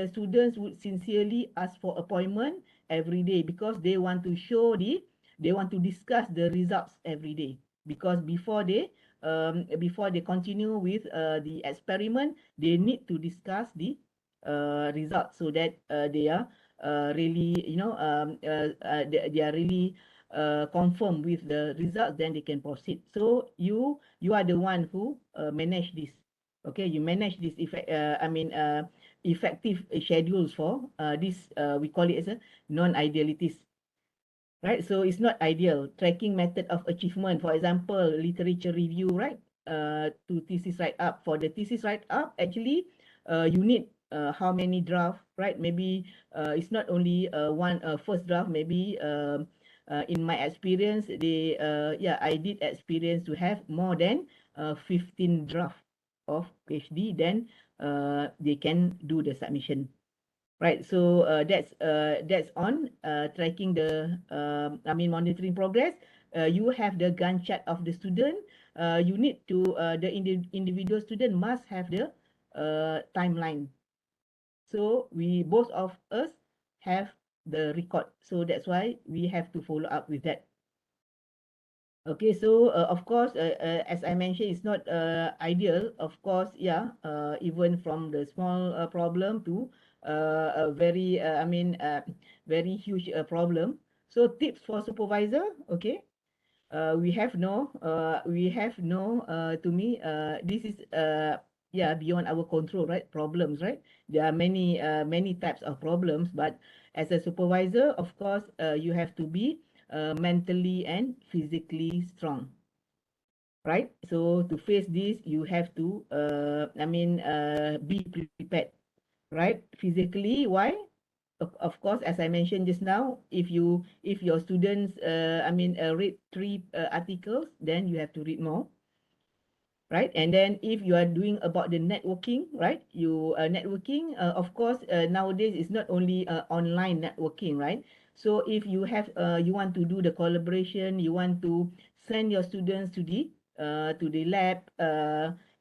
students would sincerely ask for appointment every day, because they want to they want to discuss the results every day. Because before they continue with the experiment, they need to discuss the results, so that they are really, they are really confirm with the results, then they can proceed. So you are the one who manage this. Okay, you manage this effective schedules for this, we call it as a non-idealities, right? So it's not ideal. Tracking method of achievement, for example, literature review, right? To thesis write up. For the thesis write up, actually, you need how many draft, right? Maybe it's not only one first draft. Maybe in my experience, I did experience to have more than 15 draft of PhD. Then they can do the submission. Right, so that's on tracking the monitoring progress. You have the Gantt chart of the student. You need to the individual student must have the timeline. So we both of us have the record. So that's why we have to follow up with that. Okay, so of course, as I mentioned, it's not ideal. Of course, yeah, even from the small problem to a very, very huge problem. So tips for supervisor, okay. To me, this is, yeah, beyond our control, right? Problems, right? There are many types of problems, but as a supervisor, of course, you have to be mentally and physically strong, right? So to face this, you have to, be prepared, right? Physically, why? Of course, as I mentioned just now, if your students, read 3 articles, then you have to read more, right? And then if you are doing about the networking, right? You networking, of course, nowadays it's not only online networking, right? So if you have you want to do the collaboration, you want to send your students to the lab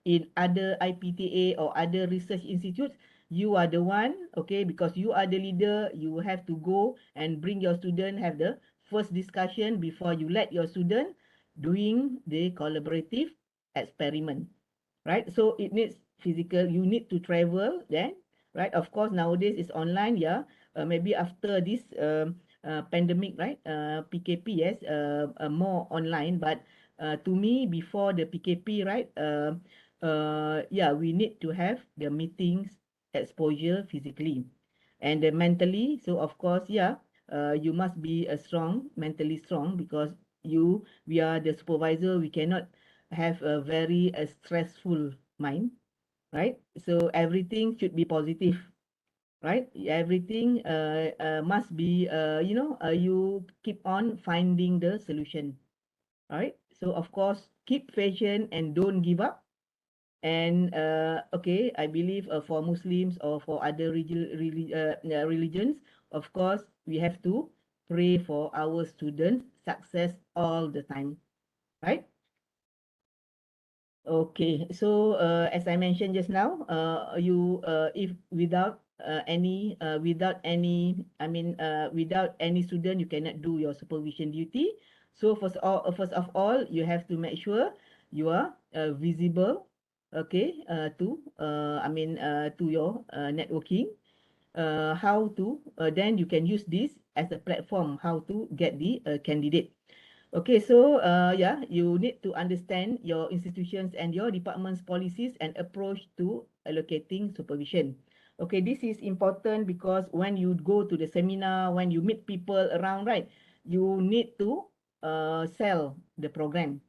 in other IPTA or other research institutes, you are the one, okay, because you are the leader, you have to go and bring your student, have the first discussion before you let your student doing the collaborative experiment, right? So it needs physical, you need to travel then, right? Of course, nowadays it's online, yeah. Maybe after this pandemic, right? PKP, yes, more online. But to me, before the PKP, right? Yeah, we need to have the meetings exposure physically and mentally. So of course, yeah, you must be mentally strong, because we are the supervisor. We cannot have a very stressful mind, right? So everything should be positive, right? Everything must be, you keep on finding the solution, right? So of course, keep patient and don't give up. And okay, I believe for Muslims or for other religions, of course, we have to pray for our students' success all the time, right? Okay, so as I mentioned just now, you if without any student, you cannot do your supervision duty. So first of all, you have to make sure you are visible, okay, to your networking. How to then you can use this as a platform how to get the candidate. Okay, so yeah, you need to understand your institutions and your department's policies and approach to allocating supervision. Okay, this is important because when you go to the seminar, when you meet people around, right, you need to sell the program.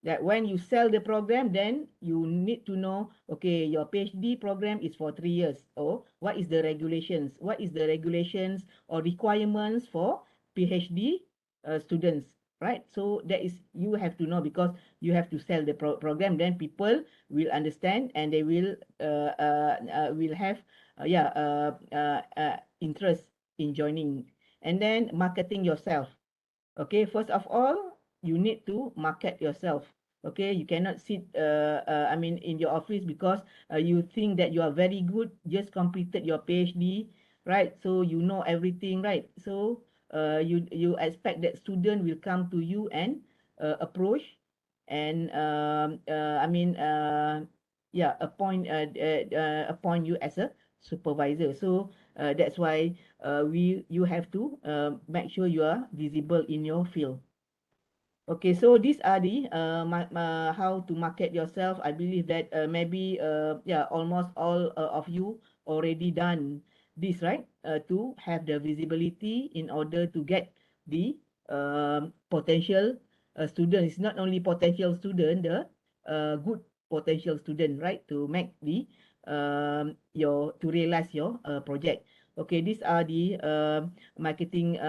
That when you sell the program, then you need to know, okay, your PhD program is for 3 years. Or what is the regulations? What is the regulations or requirements for PhD students? Right, so that is you have to know, because you have to sell the program, then people will understand and they will have interest in joining. And then marketing yourself. Okay, first of all, you need to market yourself. Okay, you cannot sit in your office because you think that you are very good, just completed your PhD, right? So you know everything, right? So you expect that student will come to you and approach and appoint you as a supervisor. So that's why you have to make sure you are visible in your field. Okay, so these are the how to market yourself. I believe that maybe almost all of you already done this, right? To have the visibility in order to get the potential students. It's not only potential student, the good potential student, right? To make the to realize your project. Okay, these are the marketing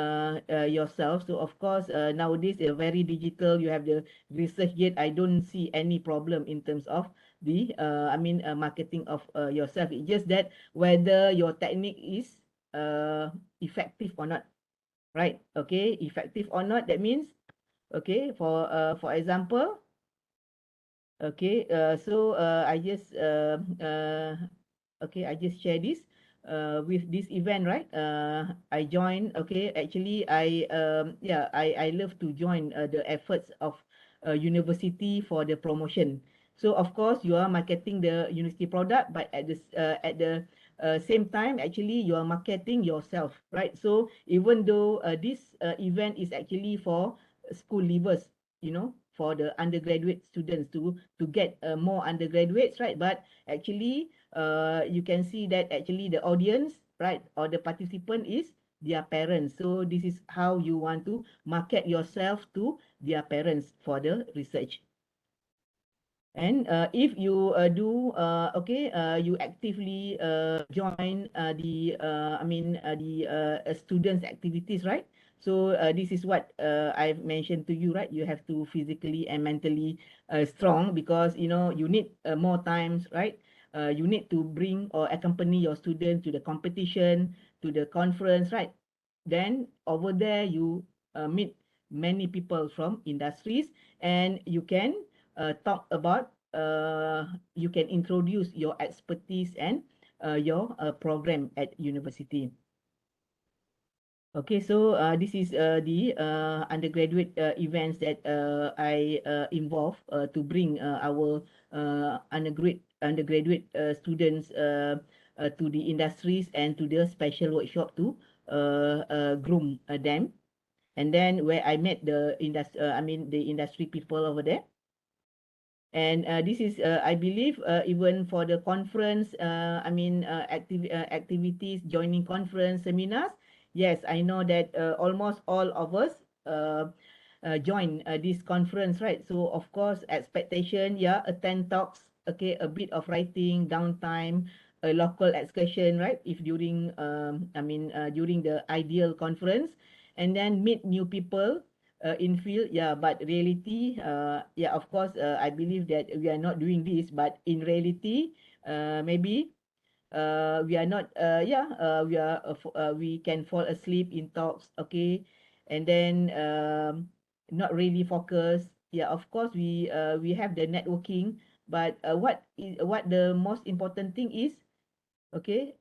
yourself. So of course, nowadays very digital. You have the research yet. I don't see any problem in terms of the marketing of yourself. It's just that whether your technique is effective or not, right? Okay, effective or not. That means, okay, for example, okay, okay, I just share this with this event, right? I joined. Okay, actually, I love to join the efforts of university for the promotion. So of course, you are marketing the university product, but at the same time, actually, you are marketing yourself, right? So even though this event is actually for school leavers, for the undergraduate students to get more undergraduates, right? But actually you can see that actually the audience, right, or the participant is their parents. So this is how you want to market yourself to their parents for the research. And if you you actively join the students' activities, right? So this is what I've mentioned to you, right? You have to physically and mentally strong, because you need more times, right? You need to bring or accompany your students to the competition, to the conference, right? Then over there you meet many people from industries, and you can talk about you can introduce your expertise and your program at university. Okay, so this is the undergraduate events that I involve to bring our undergraduate students to the industries and to the special workshop to groom them. And then where I met the industry people over there. And this is, I believe, even for the conference, activities, joining conference, seminars. Yes, I know that almost all of us join this conference, right? So of course, expectation, yeah, attend talks, okay, a bit of writing, downtime, a local excursion, right? If during, during the ideal conference, and then meet new people in field, yeah, but reality, yeah, of course, I believe that we are not doing this, but in reality, maybe we are not, we can fall asleep in talks, okay, and then not really focus. Yeah, of course, we have the networking, but what the most important thing is, okay,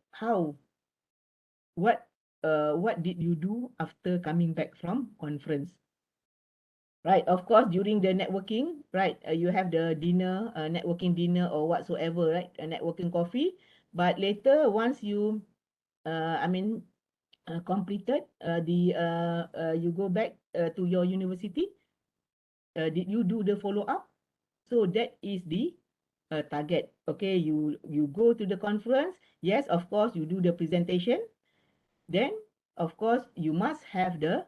what did you do after coming back from conference? Right, of course, during the networking, right, you have the dinner, networking dinner or whatsoever, right, a networking coffee. But later, once you, completed you go back to your university, did you do the follow up? So that is the target. Okay, you go to the conference. Yes, of course, you do the presentation. Then, of course, you must have the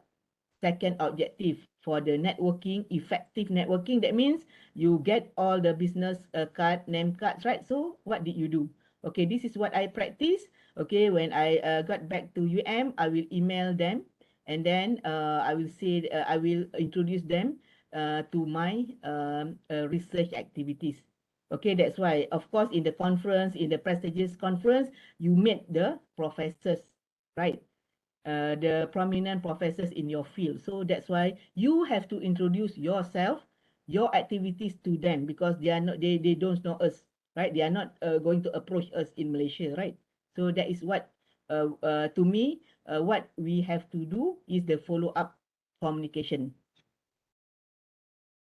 second objective for the networking, effective networking. That means you get all the business card, name cards, right? So what did you do? Okay, this is what I practice. Okay, when I got back to I will email them, and then I will say, I will introduce them to my research activities. Okay, that's why, of course, in the conference, in the prestigious conference, you meet the professors, right? The prominent professors in your field. So that's why you have to introduce yourself, your activities to them, because they are not, they don't know us, right? They are not going to approach us in Malaysia, right? So that is what, to me, what we have to do is the follow-up communication.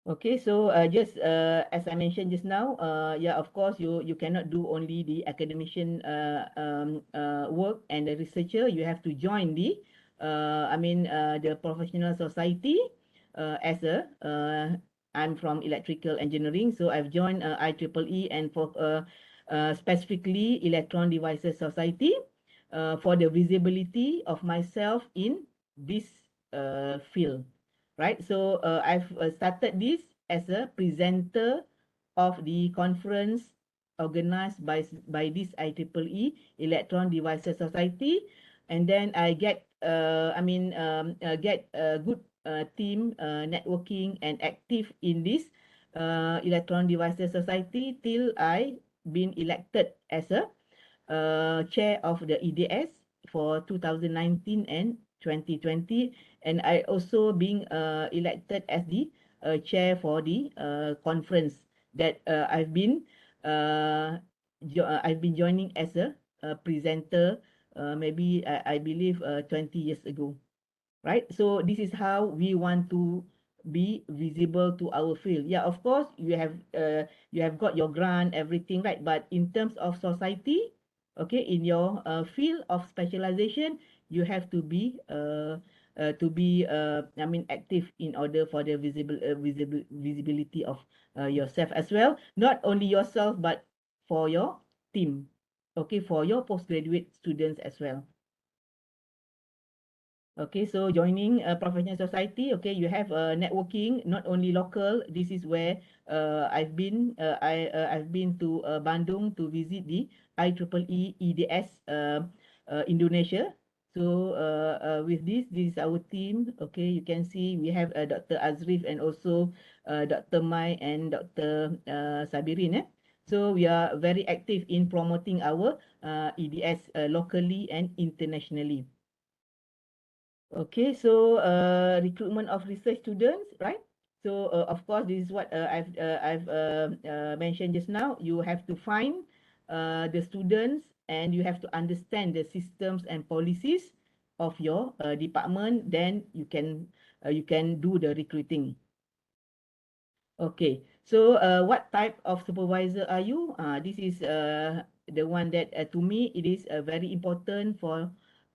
Okay, so just as I mentioned just now, yeah, of course, you cannot do only the academician work and the researcher. You have to join the, the professional society as a. I'm from electrical engineering, so I've joined IEEE and for specifically Electron Devices Society for the visibility of myself in this field. Right, so I've started this as a presenter of the conference organized by this IEEE Electron Devices Society, and then I get get a good team networking and active in this Electron Devices Society till I been elected as a chair of the EDS for 2019 and 2020, and I also being elected as the chair for the conference that I've been joining as a presenter maybe I believe 20 years ago, right? So this is how we want to be visible to our field. Yeah, of course, you have got your grant, everything, right? But in terms of society, okay, in your field of specialization, you have to be active in order for the visibility of yourself as well. Not only yourself, but for your team, okay, for your postgraduate students as well. Okay, so joining a professional society, okay, you have networking, not only local. This is where I've been to Bandung to visit the IEEE EDS Indonesia. So with this is our team. Okay, you can see we have Dr. Azrif and also Dr. Mai and Dr. Sabirin. So we are very active in promoting our EDS locally and internationally. Okay, so recruitment of research students, right? So of course, this is what I've mentioned just now. You have to find the students, and you have to understand the systems and policies of your department. Then you can do the recruiting. Okay, so what type of supervisor are you? This is the one that to me it is very important for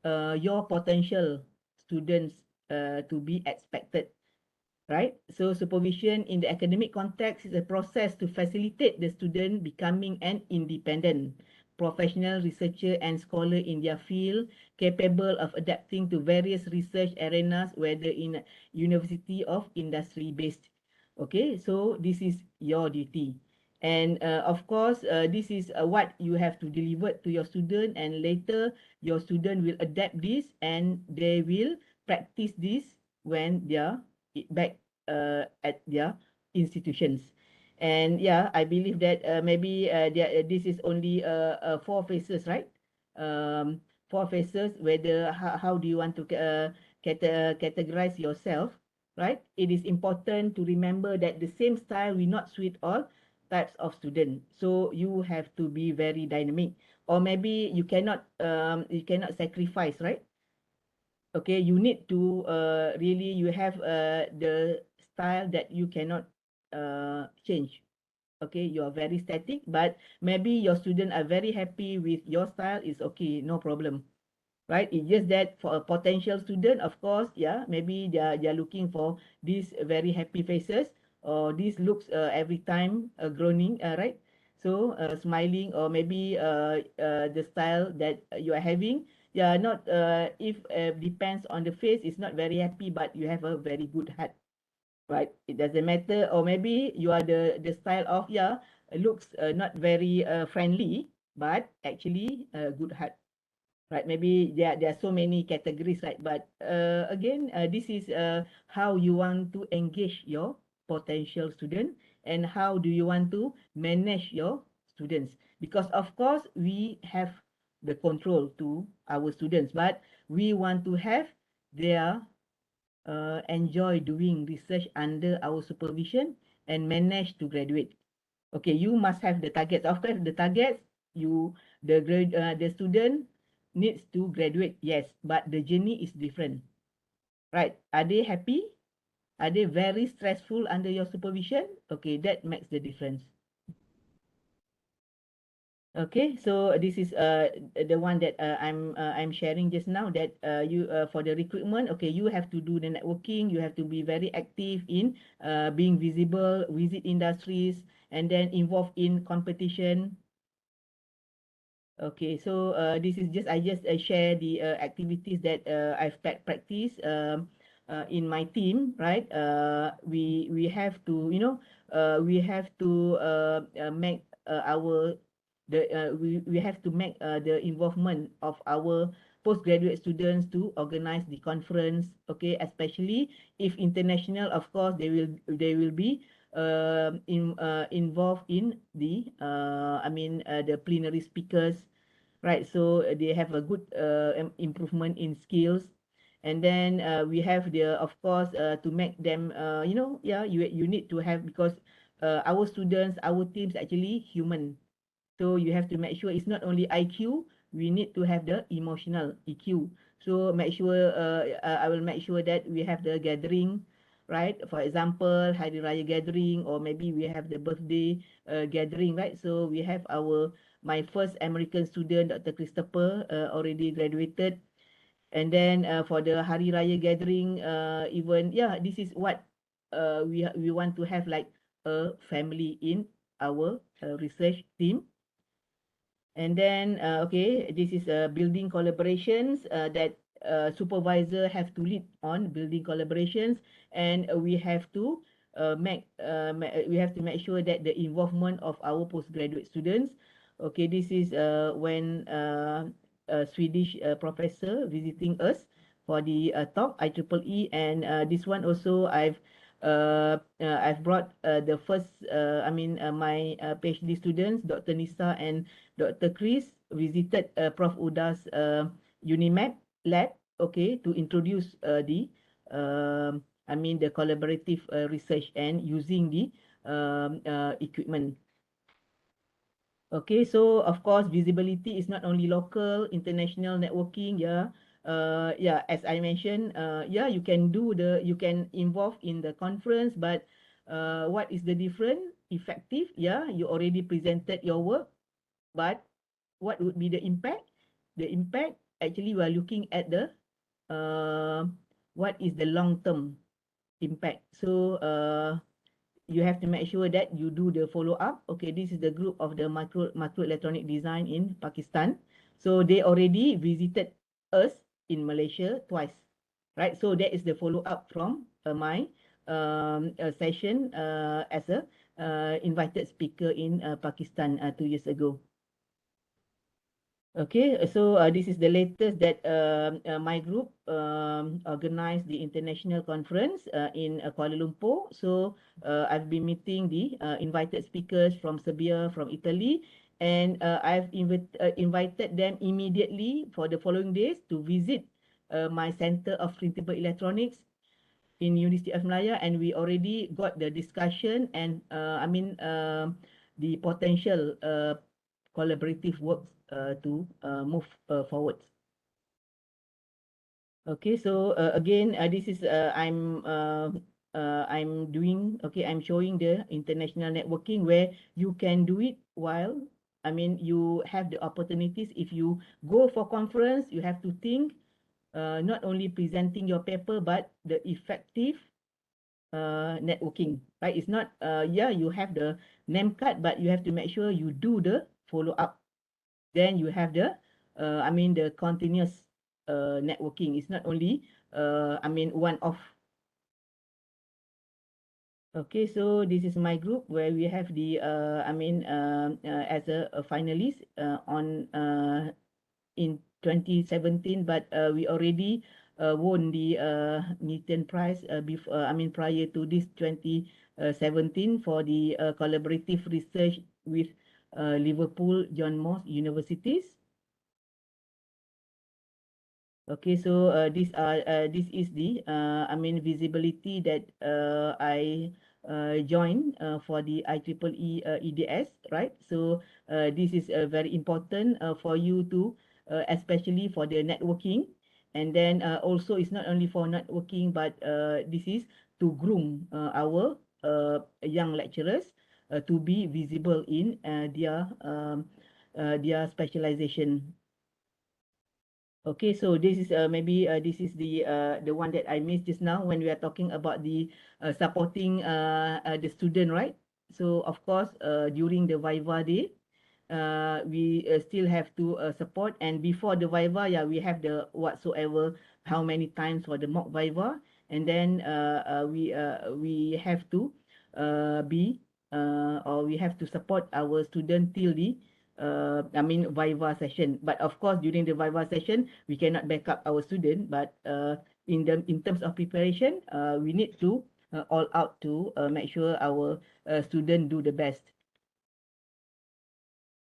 your potential students to be expected, right? So supervision in the academic context is a process to facilitate the student becoming an independent professional researcher and scholar in their field, capable of adapting to various research arenas, whether in university or industry based. Okay, so this is your duty. And of course, this is what you have to deliver to your student, and later your student will adapt this and they will practice this when they are back at their institutions. And yeah, I believe that maybe this is only four phases, right? Four phases. Whether how do you want to categorize yourself, right? It is important to remember that the same style will not suit all types of student. So you have to be very dynamic, or maybe you cannot sacrifice, right? Okay, you need to really you have the style that you cannot change. Okay, you are very static, but maybe your student are very happy with your style, is okay, no problem, right? It's just that for a potential student, of course, yeah, maybe they are looking for these very happy faces, or these looks every time groaning, right? So smiling, or maybe the style that you are having, yeah, not if depends on the face, it's not very happy, but you have a very good heart, right? It doesn't matter. Or maybe you are the style of, yeah, looks not very friendly, but actually good heart, right? Maybe there are so many categories, right? But again, this is how you want to engage your potential student, and how do you want to manage your students, because of course we have the control to our students, but we want to have their enjoy doing research under our supervision and manage to graduate. Okay, you must have the targets. Of course, the targets, you the student needs to graduate, yes, but the journey is different, right? Are they happy? Are they very stressful under your supervision? Okay, that makes the difference. Okay, so this is the one that I'm sharing just now, that you for the recruitment. Okay, you have to do the networking, you have to be very active in being visible, visit industries, and then involved in competition. Okay, so this is just, I just share the activities that I've practiced in my team, right? We have to, we have to make our we have to make the involvement of our postgraduate students to organize the conference. Okay, especially if international, of course, they will be involved in the the plenary speakers, right? So they have a good improvement in skills. And then we have the, of course, to make them yeah, you need to have, because our students, our teams actually human. So you have to make sure it's not only IQ, we need to have the emotional EQ. So make sure I will make sure that we have the gathering, right? For example, Hari Raya gathering, or maybe we have the birthday gathering, right? So we have my first American student, Dr. Christopher, already graduated. And then for the Hari Raya gathering, even, yeah, this is what we want to have, like a family in our research team. And then, okay, this is building collaborations that supervisor have to lead on building collaborations, and we have to we have to make sure that the involvement of our postgraduate students. Okay, this is when a Swedish professor visiting us for the talk IEEE, and this one also I've brought the first my PhD students, Dr. Nisa and Dr. Chris, visited Prof. Uda's UNIMAP lab, okay, to introduce the collaborative research and using the equipment. Okay, so of course, visibility is not only local, international networking, yeah. Yeah, as I mentioned, yeah, you can involve in the conference, but what is the difference? Effective, yeah, you already presented your work, but what would be the impact? The impact actually we are looking at the what is the long-term impact. So you have to make sure that you do the follow-up. Okay, this is the group of the microelectronic design in Pakistan. So they already visited us in Malaysia twice, right? So that is the follow-up from my session as a invited speaker in Pakistan 2 years ago. Okay, so this is the latest that my group organized the international conference in Kuala Lumpur. So I've been meeting the invited speakers from Serbia, from Italy, and I've invited them immediately for the following days to visit my Center of Printable Electronics in University of Malaya, and we already got the discussion and the potential collaborative works to move forward. Okay, so again, this is I'm doing, okay, I'm showing the international networking where you can do it while, you have the opportunities. If you go for conference, you have to think not only presenting your paper, but the effective networking, right? It's not, you have the name card, but you have to make sure you do the follow up. Then you have the, the continuous networking. It's not only, one off. Okay, so this is my group where we have the, as a finalist on in 2017, but we already won the Newton Prize prior to this 2017 for the collaborative research with Liverpool John Moss Universities. Okay, so this is the visibility that I joined for the IEEE EDS, right? So this is very important for you to, especially for the networking, and then also it's not only for networking, but this is to groom our young lecturers to be visible in their specialization. Okay, so this is maybe this is the one that I missed just now when we are talking about the supporting the student, right? So of course, during the Viva day, we still have to support, and before the Viva, yeah, we have the whatsoever how many times for the mock Viva, and then we have to or we have to support our student till the Viva session. But of course, during the Viva session, we cannot back up our student. But in terms of preparation, we need to all out to make sure our student do the best.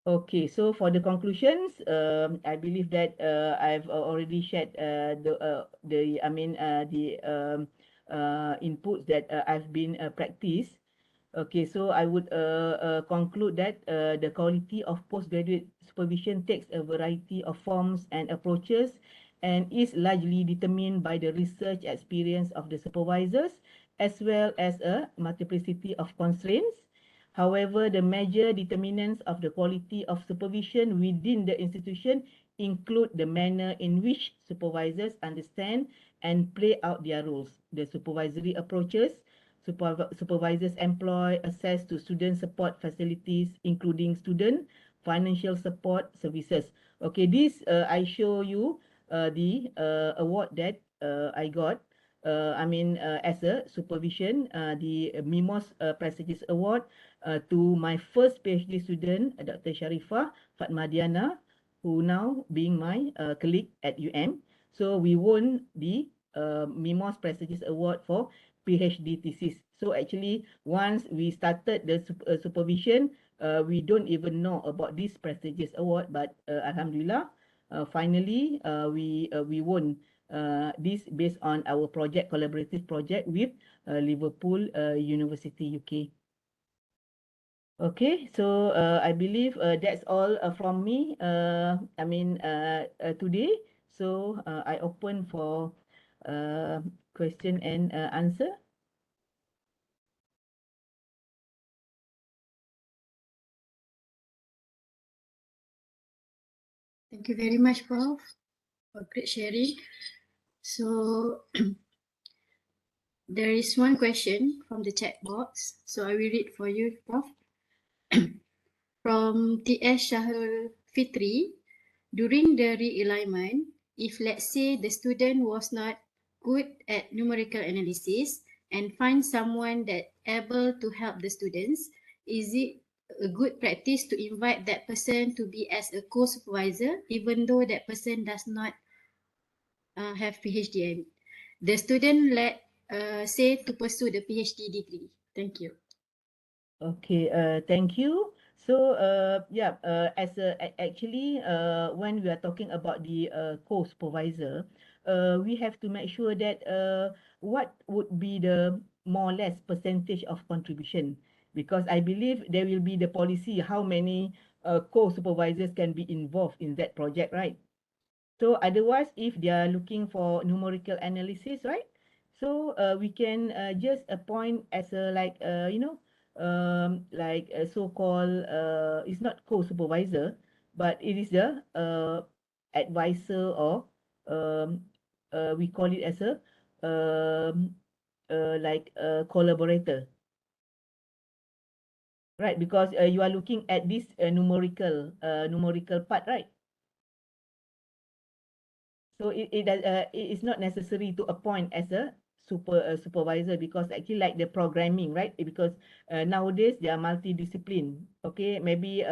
Okay, so for the conclusions, I believe that I've already shared the inputs that I've been practiced. Okay, so I would conclude that the quality of postgraduate supervision takes a variety of forms and approaches and is largely determined by the research experience of the supervisors as well as a multiplicity of constraints. However, the major determinants of the quality of supervision within the institution include the manner in which supervisors understand and play out their roles, the supervisory approaches, supervisors employ, access to student support facilities, including student financial support services. Okay, this I show you the award that I got. As a supervision, the MIMOS Prestigious Award to my first PhD student, Dr. Sharifah Fatmadiana, who now being my colleague at UM. So we won the MIMOS Prestigious Award for PhD thesis. So actually, once we started the supervision, we don't even know about this prestigious award. But Alhamdulillah, finally, we won this based on our collaborative project with Liverpool University, UK. Okay, so I believe that's all from me. Today. So I open for question and answer. Thank you very much, Prof. for great sharing. So there is one question from the chat box. So I will read for you, Prof. From T.S. Shahrul Fitri, during the realignment, if let's say the student was not good at numerical analysis and find someone that able to help the students, is it a good practice to invite that person to be as a co-supervisor even though that person does not have PhD? The student say to pursue the PhD degree. Thank you. Okay, thank you. So, yeah, actually, when we are talking about the co-supervisor, we have to make sure that what would be the more or less percentage of contribution, because I believe there will be the policy how many co-supervisors can be involved in that project, right? So otherwise, if they are looking for numerical analysis, right? So we can just appoint as a like a so-called it's not co-supervisor, but it is the advisor or um, we call it as a um, like a collaborator, right? Because you are looking at this numerical part, right? So it is not necessary to appoint as a supervisor, because actually like the programming, right? Because nowadays they are multidiscipline. Okay, maybe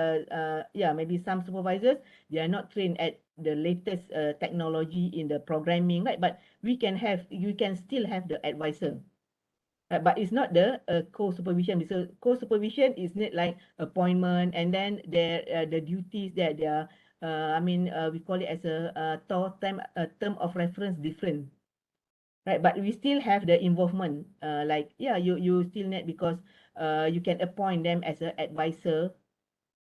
yeah, maybe some supervisors, they are not trained at the latest technology in the programming, right? But you can still have the advisor. But it's not the co-supervision. So co-supervision is not like appointment, and then there the duties that they are. I mean, we call it as a term of reference different, right? But we still have the involvement. Like yeah, you still need, because you can appoint them as an advisor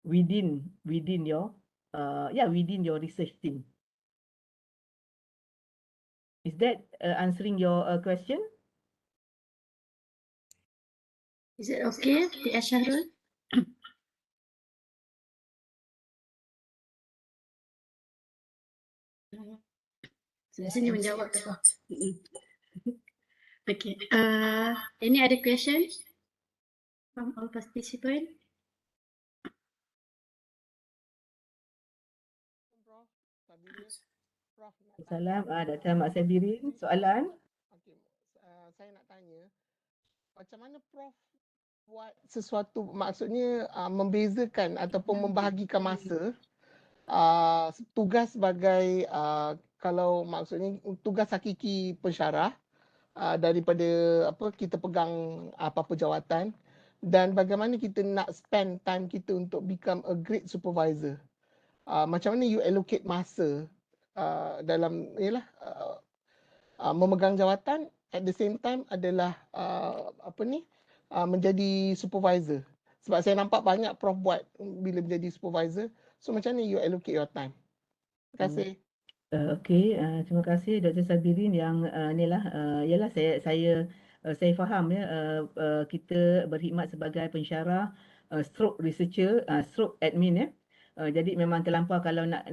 within your within your research team. Is that answering your question? Is it okay, T.S. Shahrul? Biasanya menjawab tu. Okay. Any other questions from all participants? Prof. Sabirin. Prof, nak Salam, tanya. Dr. Mak Sabirin, soalan? Okey, saya nak tanya, macam mana Prof buat sesuatu, maksudnya membezakan ataupun membahagikan masa tugas sebagai kalau maksudnya tugas hakiki pensyarah daripada apa kita pegang apa-apa jawatan, dan bagaimana kita nak spend time kita untuk become a great supervisor. Macam mana you allocate masa dalam ialah memegang jawatan, at the same time adalah menjadi supervisor. Sebab saya nampak banyak prof buat bila menjadi supervisor. So macam mana you allocate your time? Terima kasih. Okey, terima kasih Dr. Sabirin yang ialah saya faham ya, kita berkhidmat sebagai pensyarah, stroke researcher, stroke admin ya. Jadi memang terlampau kalau nak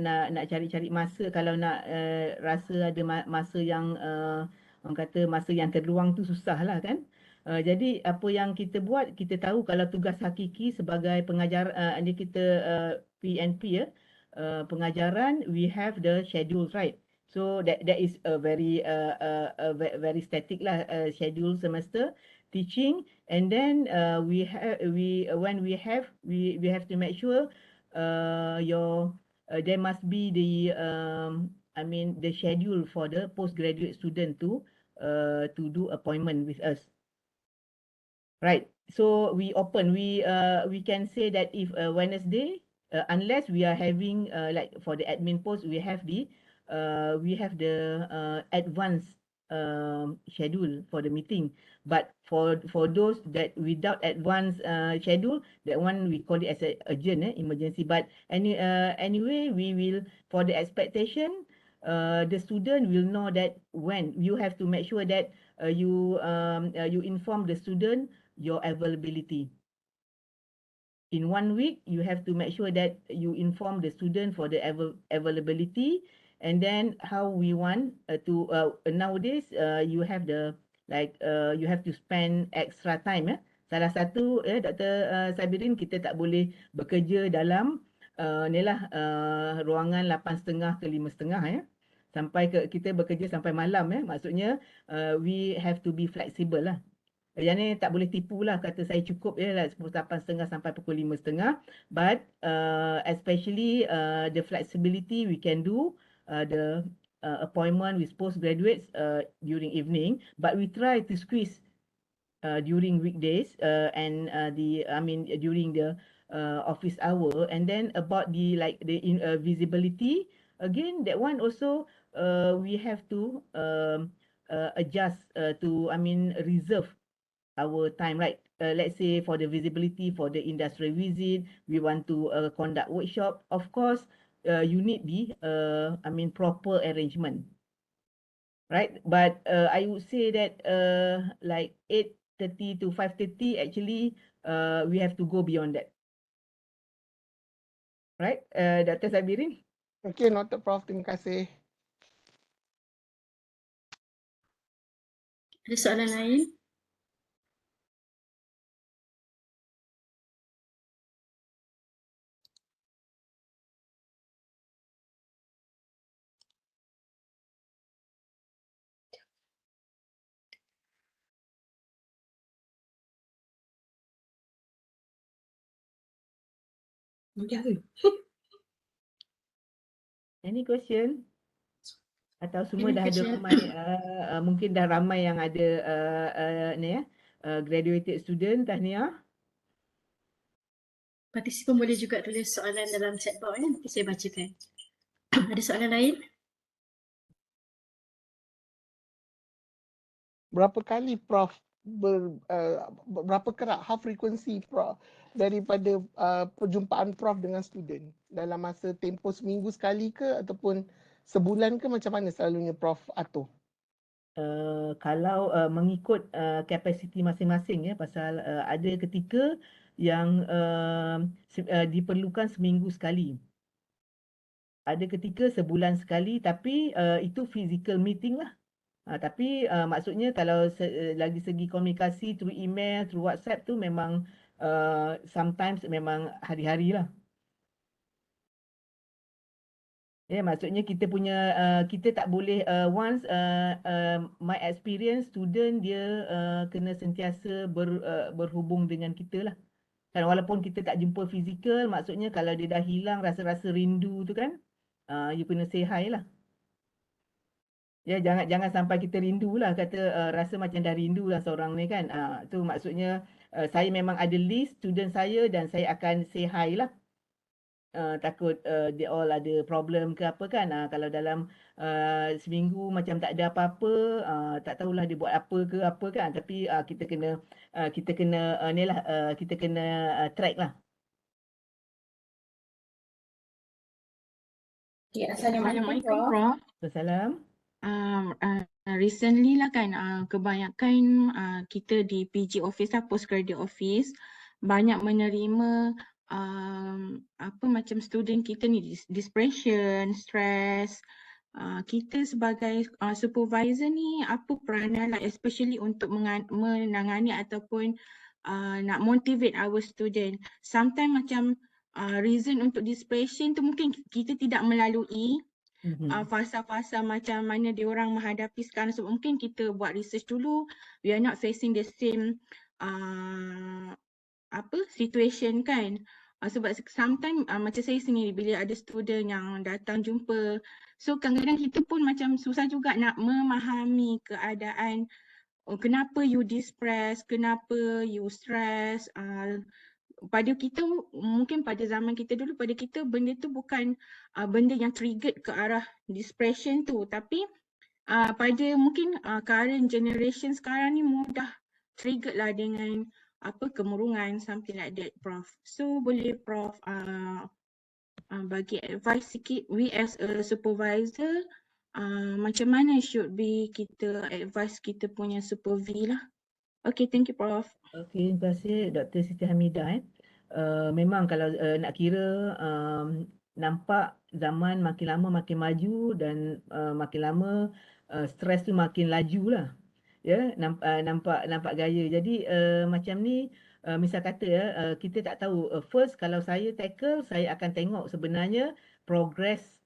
cari-cari masa, kalau nak rasa ada masa yang orang kata masa yang terluang tu susahlah kan. Jadi apa yang kita buat, kita tahu kalau tugas hakiki sebagai pengajar kita PNP ya, pengajaran, we have the schedules, right? So that is a very static lah schedule semester teaching, and then we have we have to make sure there must be the I mean the schedule for the postgraduate student to do appointment with us. Right. So we can say that if Wednesday, unless we are having like for the admin post, we have the advanced schedule for the meeting. But for those that without advanced schedule, that one we call it as a urgent emergency. But anyway, we will, for the expectation, the student will know that when you have to make sure that you inform the student your availability. In 1 week, you have to make sure that you inform the student for the availability, and then how we want to nowadays you have the you have to spend extra time. Salah satu Dr. Sabirin, kita tak boleh bekerja dalam ruangan 8.30 ke 5.30 sampai kita bekerja sampai malam maksudnya we have to be flexible lah. Yang ni tak boleh tipu lah, kata saya cukup pukul 8.30 sampai pukul 5.30, but especially the flexibility we can do the appointment with postgraduates during evening, but we try to squeeze during weekdays and during the office hour. And then about the visibility, again that one also we have to adjust to reserve our time, right? Let's say for the visibility for the industrial visit, we want to conduct workshop. Of course, you need the proper arrangement, right? But I would say that like 8:30 to 5:30, actually, we have to go beyond that, right? Dr. Sabirin? Okay, noted Prof. Terima kasih. Ada soalan lain? Any question? Atau semua Any dah ada question? ramai, mungkin dah ramai yang ada graduated student, tahniah. Partisipan boleh juga tulis soalan dalam chat box nanti saya bacakan. Ada soalan lain? Berapa kali Prof berapa kerap, how frequency Prof daripada perjumpaan Prof dengan student dalam masa tempoh seminggu sekali ke ataupun sebulan ke, macam mana selalunya Prof atur? Kalau mengikut kapasiti masing-masing pasal ada ketika yang diperlukan seminggu sekali. Ada ketika sebulan sekali, tapi itu physical meeting lah. Tapi maksudnya kalau lagi segi komunikasi through email, through WhatsApp tu memang sometimes memang hari-hari lah. Maksudnya kita punya kita tak boleh once my experience student dia kena sentiasa berhubung dengan kita lah. Kan walaupun kita tak jumpa fizikal, maksudnya kalau dia dah hilang rasa-rasa rindu tu kan, you kena say hi lah. Jangan sampai kita rindu lah, kata rasa macam dah rindu lah seorang ni kan. Tu maksudnya saya memang ada list student saya dan saya akan say hi lah. Takut dia all ada problem ke apa kan. Kalau dalam seminggu macam tak ada apa-apa, tak tahulah dia buat apa ke apa kan. Tapi kita kena kita kena track lah. Okay, Assalamualaikum Prof. Salam. Recently lah kan, kebanyakan kita di PG office lah, postgraduate office, banyak menerima macam student kita ni depression, stress. Kita sebagai supervisor ni apa peranan lah, especially untuk menangani ataupun nak motivate our student. Sometimes macam reason untuk depression tu mungkin kita tidak melalui fasa-fasa macam mana diorang menghadapi sekarang. So mungkin kita buat research dulu, we are not facing the same situation kan. Sebab sometimes macam saya sendiri bila ada student yang datang jumpa, so kadang-kadang kita pun macam susah juga nak memahami keadaan, kenapa you depressed, kenapa you stress. Pada kita, mungkin pada zaman kita dulu, pada kita benda tu bukan benda yang triggered ke arah depression tu, tapi pada mungkin current generation sekarang ni mudah triggered lah dengan kemurungan, something like that Prof. So boleh Prof bagi advice sikit, we as a supervisor macam mana should be kita advise kita punya supervi lah. Okay, thank you Prof. Okay, terima kasih Dr. Siti Hamidah. Memang kalau nak kira nampak zaman makin lama makin maju dan makin lama stres tu makin laju lah. Ya, nampak gaya. Jadi macam ni misal kata ya, kita tak tahu first kalau saya tackle, saya akan tengok sebenarnya progress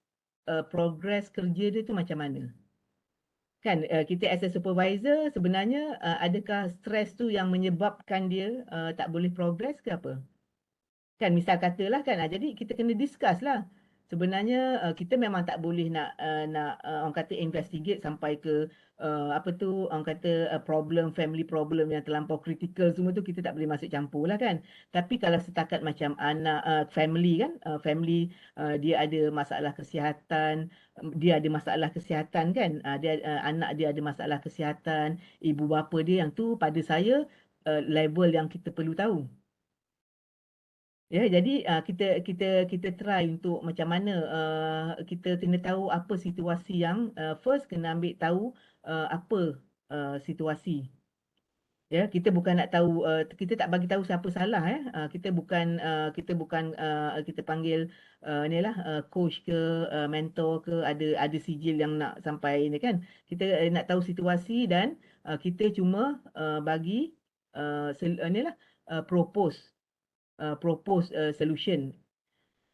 kerja dia tu macam mana. Kan kita as a supervisor sebenarnya adakah stres tu yang menyebabkan dia tak boleh progress ke apa? Kan misal katalah kan, jadi kita kena discuss lah. Sebenarnya kita memang tak boleh nak orang kata investigate sampai ke apa tu orang kata family problem yang terlampau critical semua tu kita tak boleh masuk campur lah kan. Tapi kalau setakat macam anak family kan, family dia ada masalah kesihatan, kan, anak dia ada masalah kesihatan, ibu bapa dia, yang tu pada saya level yang kita perlu tahu. Ya, jadi kita try untuk macam mana kita kena tahu apa situasi yang first kena ambil tahu apa situasi. Ya, kita bukan nak tahu kita tak bagi tahu siapa salah kita bukan kita panggil inilah coach ke mentor ke ada sijil yang nak sampai ni kan. Kita nak tahu situasi dan kita cuma bagi inilah propose solution.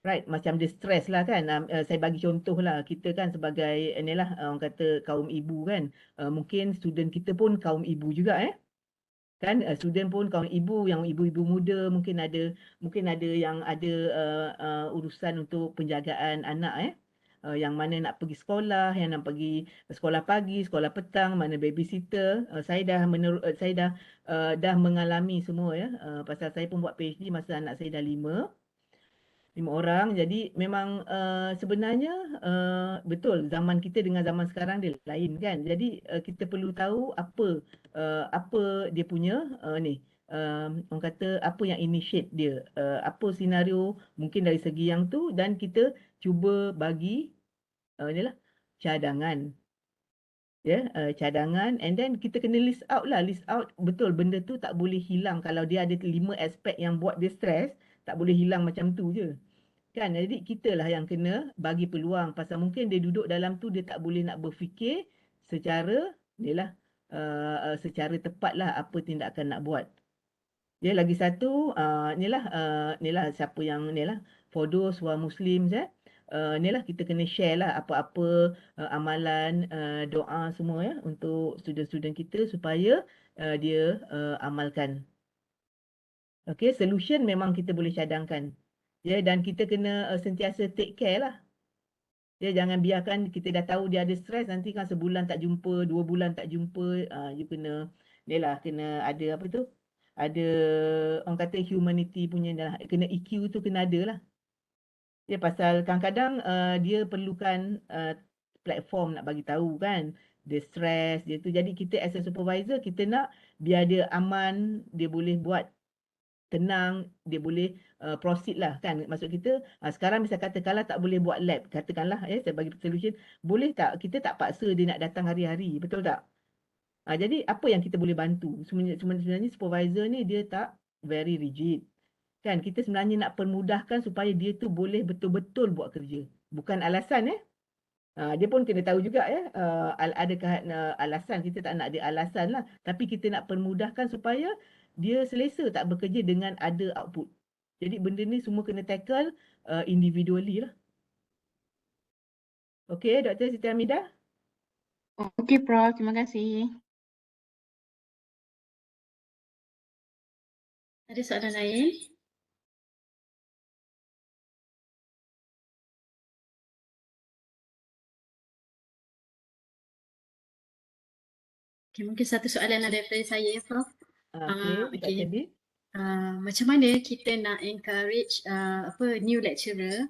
Right, macam dia stress lah kan. Saya bagi contoh lah, kita kan sebagai inilah orang kata kaum ibu kan. Mungkin student kita pun kaum ibu juga kan, student pun kaum ibu, yang ibu-ibu muda mungkin ada yang ada urusan untuk penjagaan anak yang mana nak pergi sekolah, yang nak pergi sekolah pagi, sekolah petang, mana babysitter. Saya dah mengalami semua pasal saya pun buat PhD masa anak saya dah 5 orang. Jadi memang sebenarnya betul zaman kita dengan zaman sekarang dia lain kan. Jadi kita perlu tahu apa dia punya orang kata apa yang initiate dia, apa senario mungkin dari segi yang tu, dan kita cuba bagi inilah cadangan. Cadangan, and then kita kena list out betul benda tu tak boleh hilang. Kalau dia ada 5 aspek yang buat dia stres, tak boleh hilang macam tu je. Kan, jadi kita lah yang kena bagi peluang, pasal mungkin dia duduk dalam tu dia tak boleh nak berfikir secara secara tepat lah apa tindakan nak buat. Lagi satu inilah siapa yang for those who are Muslims kita kena share lah apa-apa amalan doa semua untuk student-student kita supaya dia amalkan. Okey, solution memang kita boleh cadangkan. Dan kita kena sentiasa take care lah. Jangan biarkan kita dah tahu dia ada stres, nanti kan sebulan tak jumpa, 2 bulan tak jumpa, you kena kena ada apa tu? Ada orang kata humanity punya kena EQ tu kena ada lah. Pasal kadang-kadang dia perlukan platform nak bagi tahu kan. Dia stres, dia tu. Jadi kita as a supervisor, kita nak biar dia aman, dia boleh buat tenang, dia boleh proceed lah kan. Maksud kita sekarang misal katakanlah tak boleh buat lab, katakanlah saya bagi solution, boleh tak kita tak paksa dia nak datang hari-hari, betul tak? Jadi apa yang kita boleh bantu? Sebenarnya supervisor ni dia tak very rigid kan. Kita sebenarnya nak permudahkan supaya dia tu boleh betul-betul buat kerja, bukan alasan dia pun kena tahu juga adakah alasan. Kita tak nak dia alasan lah, tapi kita nak permudahkan supaya dia selesa tak bekerja dengan ada output. Jadi benda ni semua kena tackle individually lah. Okey, Dr. Siti Hamidah. Okey, Prof. Terima kasih. Ada soalan lain? Okay, mungkin satu soalan ada daripada saya, Prof. Okey. Macam mana kita nak encourage new lecturer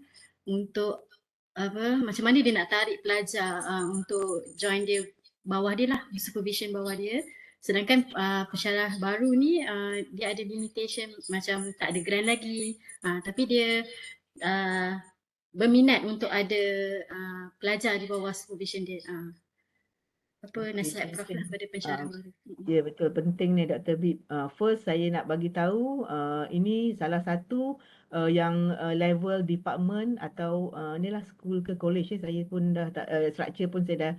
untuk macam mana dia nak tarik pelajar untuk join dia bawah dia lah, supervision bawah dia. Sedangkan pensyarah baru ni dia ada limitation, macam tak ada grant lagi, tapi dia berminat untuk ada pelajar di bawah supervision dia. apa nasihat Prof lah pada pensyarah baru. Ya, betul, penting ni Dr. Bib. First saya nak bagi tahu ini salah satu yang level department atau inilah school ke college saya pun dah tak structure pun saya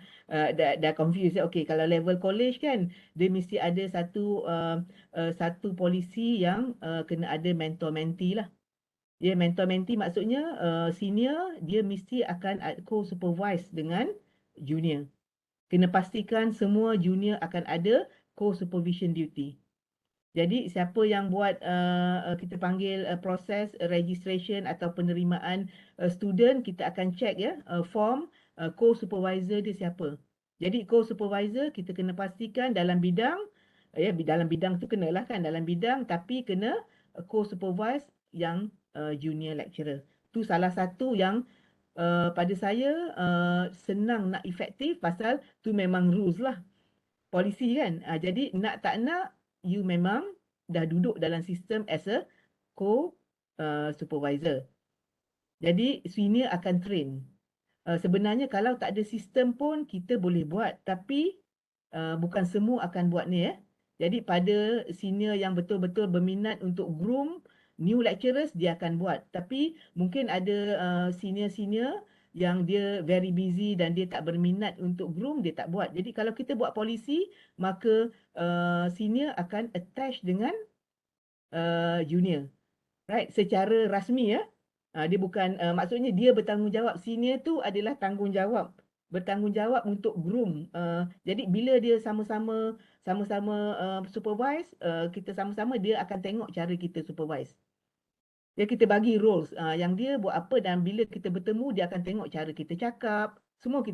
dah confused. Okey, kalau level college kan dia mesti ada satu polisi yang kena ada mentor mentee lah. Ya, mentor mentee maksudnya senior dia mesti akan co-supervise dengan junior. Kena pastikan semua junior akan ada co-supervision duty. Jadi siapa yang buat kita panggil proses registration atau penerimaan student, kita akan check ya form co-supervisor dia siapa. Jadi co-supervisor kita kena pastikan dalam bidang dalam bidang tu kenalah kan dalam bidang, tapi kena co-supervise yang junior lecturer. Tu salah satu yang pada saya senang nak efektif pasal tu memang rules lah. Polisi kan. Jadi nak tak nak you memang dah duduk dalam sistem as a co-supervisor. Jadi senior akan train. Sebenarnya kalau tak ada sistem pun kita boleh buat, tapi bukan semua akan buat ni . Jadi pada senior yang betul-betul berminat untuk groom new lecturers, dia akan buat. Tapi mungkin ada senior-senior yang dia very busy dan dia tak berminat untuk groom, dia tak buat. Jadi kalau kita buat polisi, maka senior akan attach dengan junior. Right, secara rasmi . Dia bukan maksudnya dia bertanggungjawab. Senior tu adalah bertanggungjawab untuk groom. Jadi bila dia sama-sama supervise, kita sama-sama dia akan tengok cara kita supervise. Ya, kita bagi roles yang dia buat apa, dan bila kita bertemu dia akan tengok cara kita cakap. Semua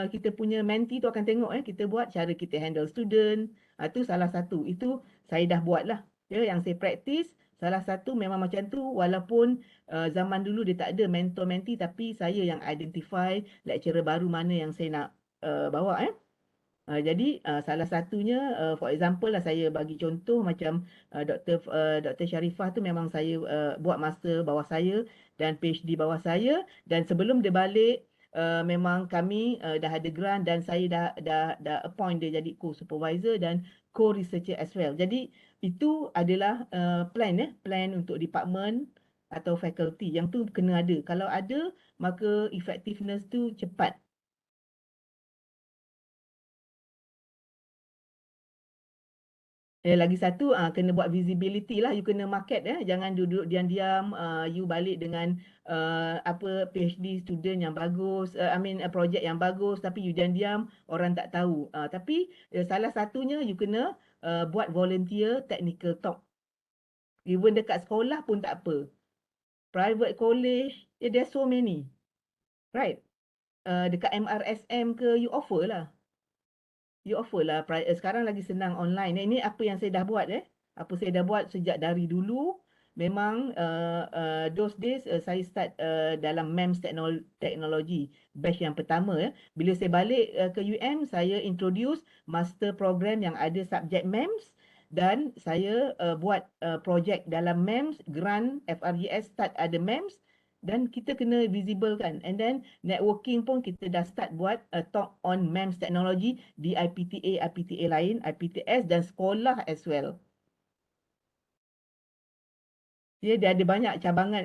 kita punya mentee tu akan tengok kita buat cara kita handle student. Tu salah satu. Itu saya dah buat lah. Ya, yang saya practice salah satu memang macam tu, walaupun zaman dulu dia tak ada mentor mentee, tapi saya yang identify lecturer baru mana yang saya nak bawa . Jadi salah satunya for example lah, saya bagi contoh macam Dr. Sharifah tu memang saya buat master bawah saya dan PhD bawah saya, dan sebelum dia balik memang kami dah ada grant dan saya dah appoint dia jadi co-supervisor dan co-researcher as well. Jadi itu adalah plan untuk department atau faculty yang tu kena ada. Kalau ada, maka effectiveness tu cepat. Lagi satu kena buat visibility lah, you kena market jangan duduk diam-diam you balik dengan PhD student yang bagus, project yang bagus, tapi you diam-diam orang tak tahu. Tapi salah satunya you kena buat volunteer technical talk. Even dekat sekolah pun tak apa. Private college, there's so many. Right? Dekat MRSM ke, you offer lah. Sekarang lagi senang online. Ini apa yang saya dah buat Apa saya dah buat sejak dari dulu. Memang those days saya start dalam MEMS teknologi, batch yang pertama Bila saya balik ke UM, saya introduce master program yang ada subjek MEMS, dan saya buat projek dalam MEMS, grant FRGS start ada MEMS, dan kita kena visible kan. And then networking pun kita dah start buat talk on MEMS technology di IPTA lain, IPTS dan sekolah as well. Dia ada banyak cabangan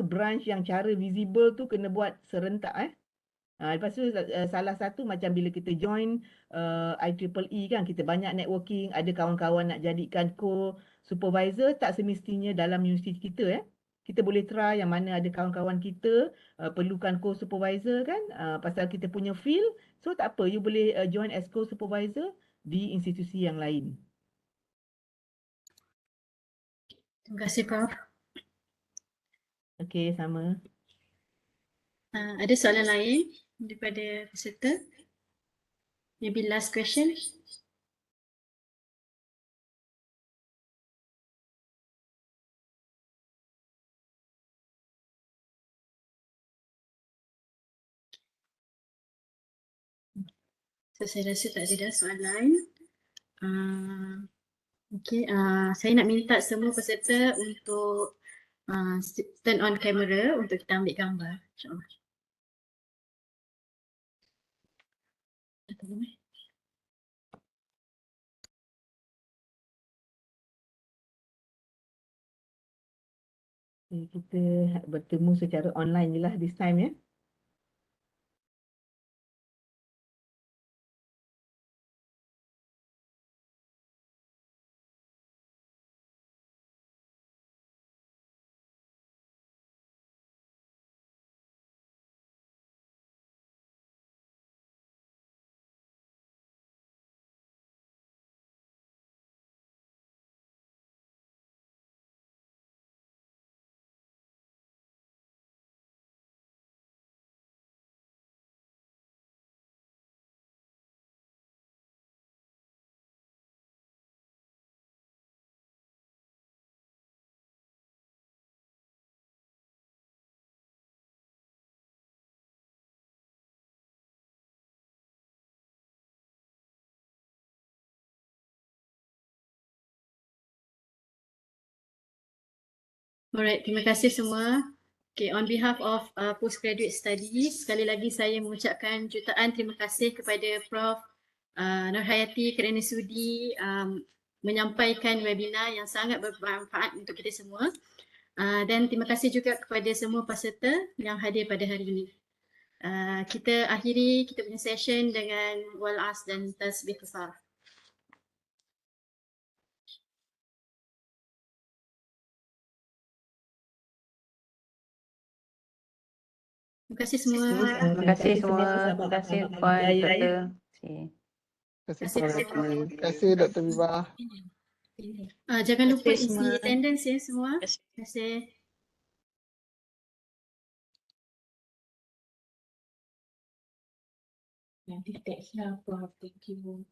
branch yang cara visible tu kena buat serentak Lepas tu salah satu macam bila kita join IEEE kan, kita banyak networking, ada kawan-kawan nak jadikan co-supervisor, tak semestinya dalam universiti kita Kita boleh try yang mana ada kawan-kawan kita perlukan co-supervisor kan, pasal kita punya field. So tak apa, you boleh join as co-supervisor di institusi yang lain. Terima kasih Prof. Okey, sama. Ada soalan lain daripada peserta? Maybe last question. So, saya rasa tak ada dah soalan. Okey, saya nak minta semua peserta untuk turn on kamera untuk kita ambil gambar. InsyaAllah. Kita bertemu secara online je lah this time ya. Alright, terima kasih semua. Okay, on behalf of Postgraduate Studies, sekali lagi saya mengucapkan jutaan terima kasih kepada Prof. Nurhayati kerana sudi menyampaikan webinar yang sangat bermanfaat untuk kita semua. Dan terima kasih juga kepada semua peserta yang hadir pada hari ini. Kita akhiri kita punya session dengan wal as dan tasbih qasar. Terima kasih semua. Terima kasih semua. Terima kasih Puan Jaya, ya. Doktor. Terima kasih Terima kasih Dr. Bibah. Jangan lupa Terima kasih isi semua. attendance ya semua. Terima kasih. Nanti text lah Prof. Thank you.